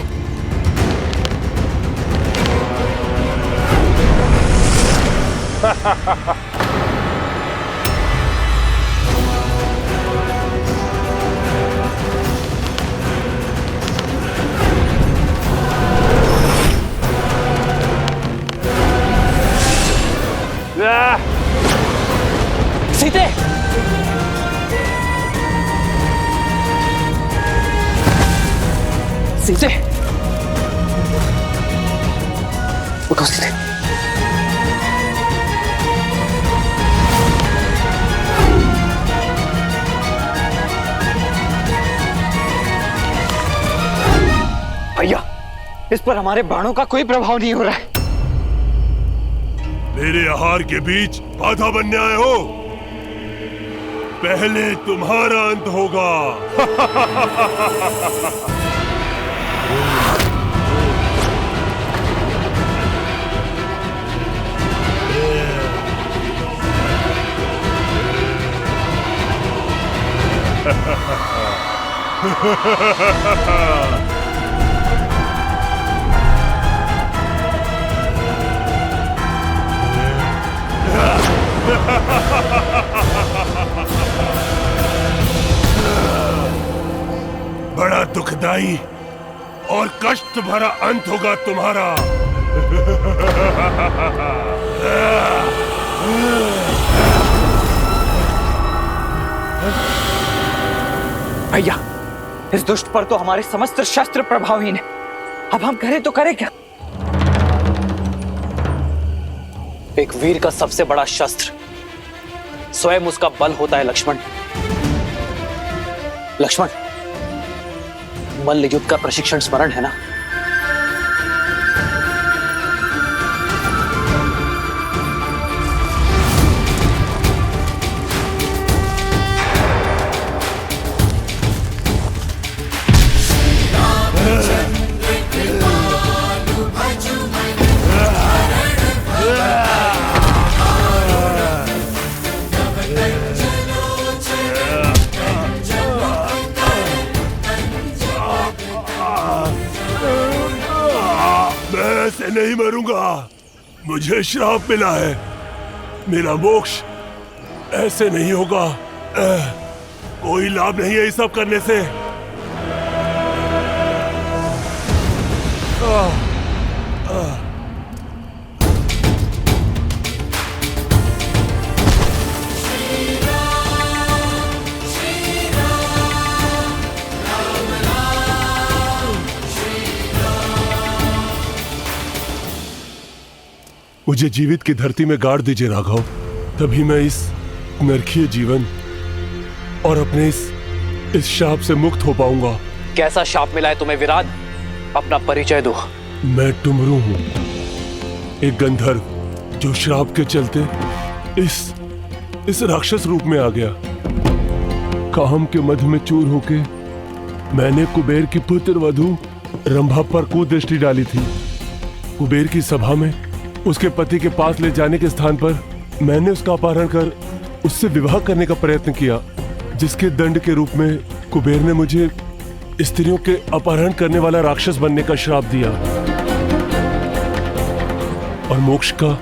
सीते! सीते! उठो सीते! भैया, इस पर हमारे बाणों का कोई प्रभाव नहीं हो रहा है। मेरे आहार के बीच बाधा बनने आए हो? पहले तुम्हारा अंत होगा। बड़ा दुखदाई और कष्ट भरा अंत होगा तुम्हारा। भैया, इस दुष्ट पर तो हमारे समस्त शस्त्र प्रभावहीन है। अब हम करें तो करें क्या? एक वीर का सबसे बड़ा शस्त्र स्वयं उसका बल होता है लक्ष्मण। लक्ष्मण, मल्ल युद्ध का प्रशिक्षण स्मरण है ना? मैं ऐसे नहीं मरूंगा। मुझे श्राप मिला है मेरा मोक्ष ऐसे नहीं होगा। कोई लाभ नहीं है ये सब करने से। मुझे जीवित की धरती में गाड़ दीजिए राघव, तभी मैं इस नरकीय जीवन और अपने इस शाप से मुक्त हो पाऊंगा। कैसा शाप मिला है तुम्हें विराट? अपना परिचय दो। मैं टुमरू हूं, एक गंधर्व जो श्राप के चलते इस राक्षस रूप में आ गया। काम के मध में चूर होके मैंने कुबेर की पुत्र वधू रंभा पर कुदृष्टि डाली थी। कुबेर की सभा में उसके पति के पास ले जाने के स्थान पर मैंने उसका अपहरण कर उससे विवाह करने का प्रयत्न किया, जिसके दंड के रूप में कुबेर ने मुझे स्त्रियों के अपहरण करने वाला राक्षस बनने का श्राप दिया। और मोक्ष का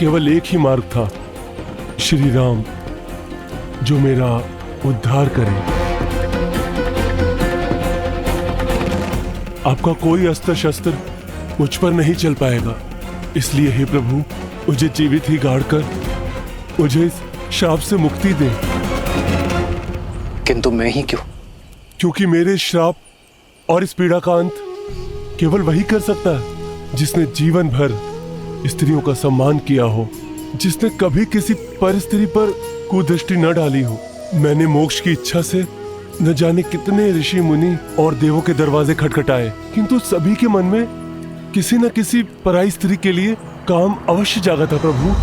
केवल एक ही मार्ग था, श्री राम, जो मेरा उद्धार करे। आपका कोई अस्त्र शस्त्र मुझ पर नहीं चल पाएगा, इसलिए हे प्रभु, मुझे जीवित ही गाड़ कर मुझे इस श्राप से मुक्ति दे। किंतु मैं ही क्यों? क्योंकि मेरे श्राप और इस पीड़ा का अंत केवल वही कर सकता है जिसने जीवन भर स्त्रियों का सम्मान किया हो, जिसने कभी किसी पर स्त्री पर कुदृष्टि न डाली हो। मैंने मोक्ष की इच्छा से न जाने कितने ऋषि मुनि और देवों के दरवाजे खटखटाए, किंतु सभी के मन में किसी न किसी पराई स्त्री के लिए काम अवश्य जागा था। प्रभु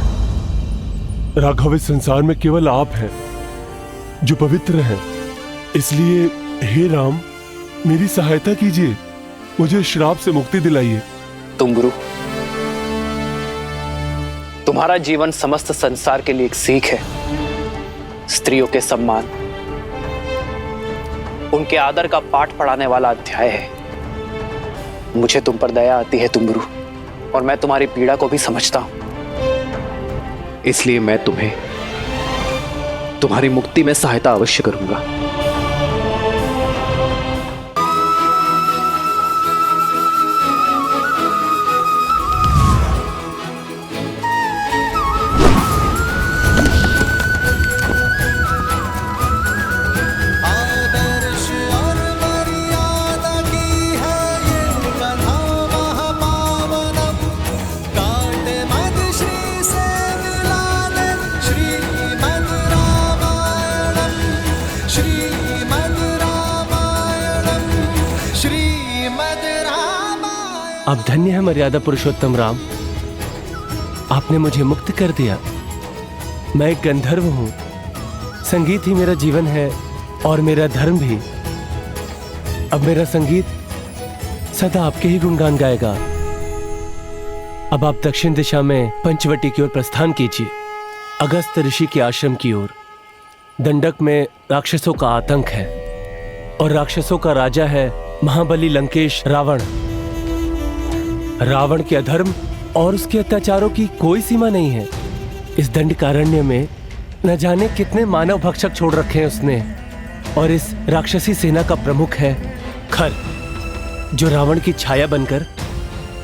राघव, इस संसार में केवल आप हैं जो पवित्र हैं, इसलिए हे राम, मेरी सहायता कीजिए, मुझे श्राप से मुक्ति दिलाइए। टुमरू, तुम्हारा जीवन समस्त संसार के लिए एक सीख है। स्त्रियों के सम्मान, उनके आदर का पाठ पढ़ाने वाला अध्याय है। मुझे तुम पर दया आती है टुमरू, और मैं तुम्हारी पीड़ा को भी समझता हूं। इसलिए मैं तुम्हें तुम्हारी मुक्ति में सहायता अवश्य करूंगा। अब धन्य है मर्यादा पुरुषोत्तम राम, आपने मुझे मुक्त कर दिया। मैं एक गंधर्व हूं, संगीत ही मेरा जीवन है और मेरा धर्म भी। अब मेरा संगीत सदा आपके ही गुणगान गाएगा। अब आप दक्षिण दिशा में पंचवटी की ओर प्रस्थान कीजिए, अगस्त ऋषि के आश्रम की ओर। दंडक में राक्षसों का आतंक है और राक्षसों का राजा है महाबली लंकेश रावण। रावण के अधर्म और उसके अत्याचारों की कोई सीमा नहीं है। इस दंडकारण्य में न जाने कितने मानव भक्षक छोड़ रखे हैं उसने। और इस राक्षसी सेना का प्रमुख है खर, जो रावण की छाया बनकर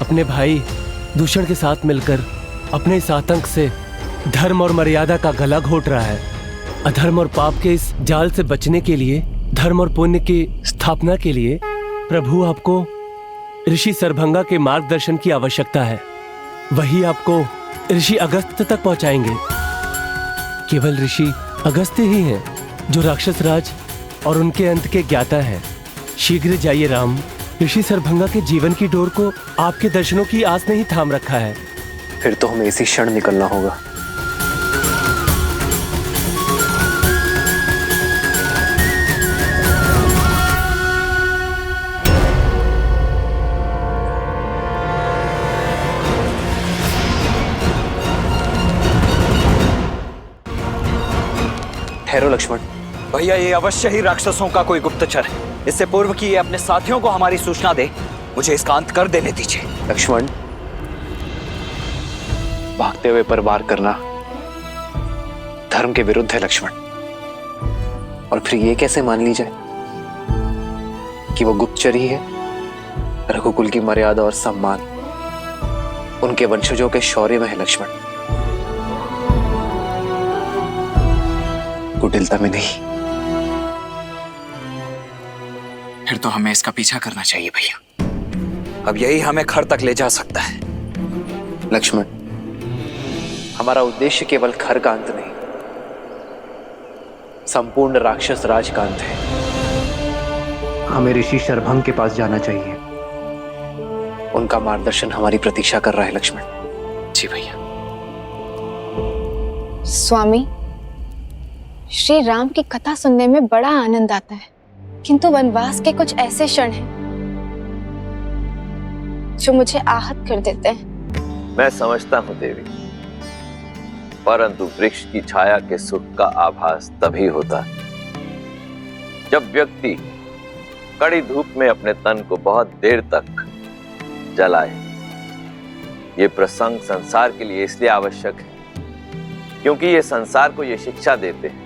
अपने भाई दूषण के साथ मिलकर अपने इस आतंक से धर्म और मर्यादा का गला घोट रहा है। अधर्म और पाप के इस जाल से बचने के लिए, धर्म और पुण्य की स्थापना के लिए प्रभु आपको ऋषि सरभंगा के मार्गदर्शन की आवश्यकता है। वही आपको ऋषि अगस्त तक पहुंचाएंगे। केवल ऋषि अगस्त ही हैं जो राक्षस राज और उनके अंत के ज्ञाता हैं। शीघ्र जाइए राम, ऋषि सरभंगा के जीवन की डोर को आपके दर्शनों की आस ने ही थाम रखा है। फिर तो हमें इसी क्षण निकलना होगा। ठहरो लक्ष्मण। भैया, ये अवश्य ही राक्षसों का कोई गुप्तचर है। इससे पूर्व कि ये अपने साथियों को हमारी सूचना दे, मुझे इसका अंत कर देने दीजिए। लक्ष्मण, भागते हुए पर वार करना धर्म के विरुद्ध है लक्ष्मण। और फिर ये कैसे मान ली जाए कि वो गुप्तचर ही है? रघुकुल की मर्यादा और सम्मान उनके वंशजों के शौर्य में है लक्ष्मण, कुटिलता में नहीं। फिर तो हमें इसका पीछा करना चाहिए भैया। अब यही हमें खर तक ले जा सकता है। लक्ष्मण, हमारा उद्देश्य केवल खर का अंत नहीं, संपूर्ण राक्षस राज का अंत है। हमें ऋषि शरभंग के पास जाना चाहिए। उनका मार्गदर्शन हमारी प्रतीक्षा कर रहा है लक्ष्मण। जी भैया। स्वामी, श्री राम की कथा सुनने में बड़ा आनंद आता है, किंतु वनवास के कुछ ऐसे क्षण हैं जो मुझे आहत कर देते हैं। मैं समझता हूं देवी, परंतु वृक्ष की छाया के सुख का आभास तभी होता है जब व्यक्ति कड़ी धूप में अपने तन को बहुत देर तक जलाए। ये प्रसंग संसार के लिए इसलिए आवश्यक है क्योंकि ये संसार को ये शिक्षा देते हैं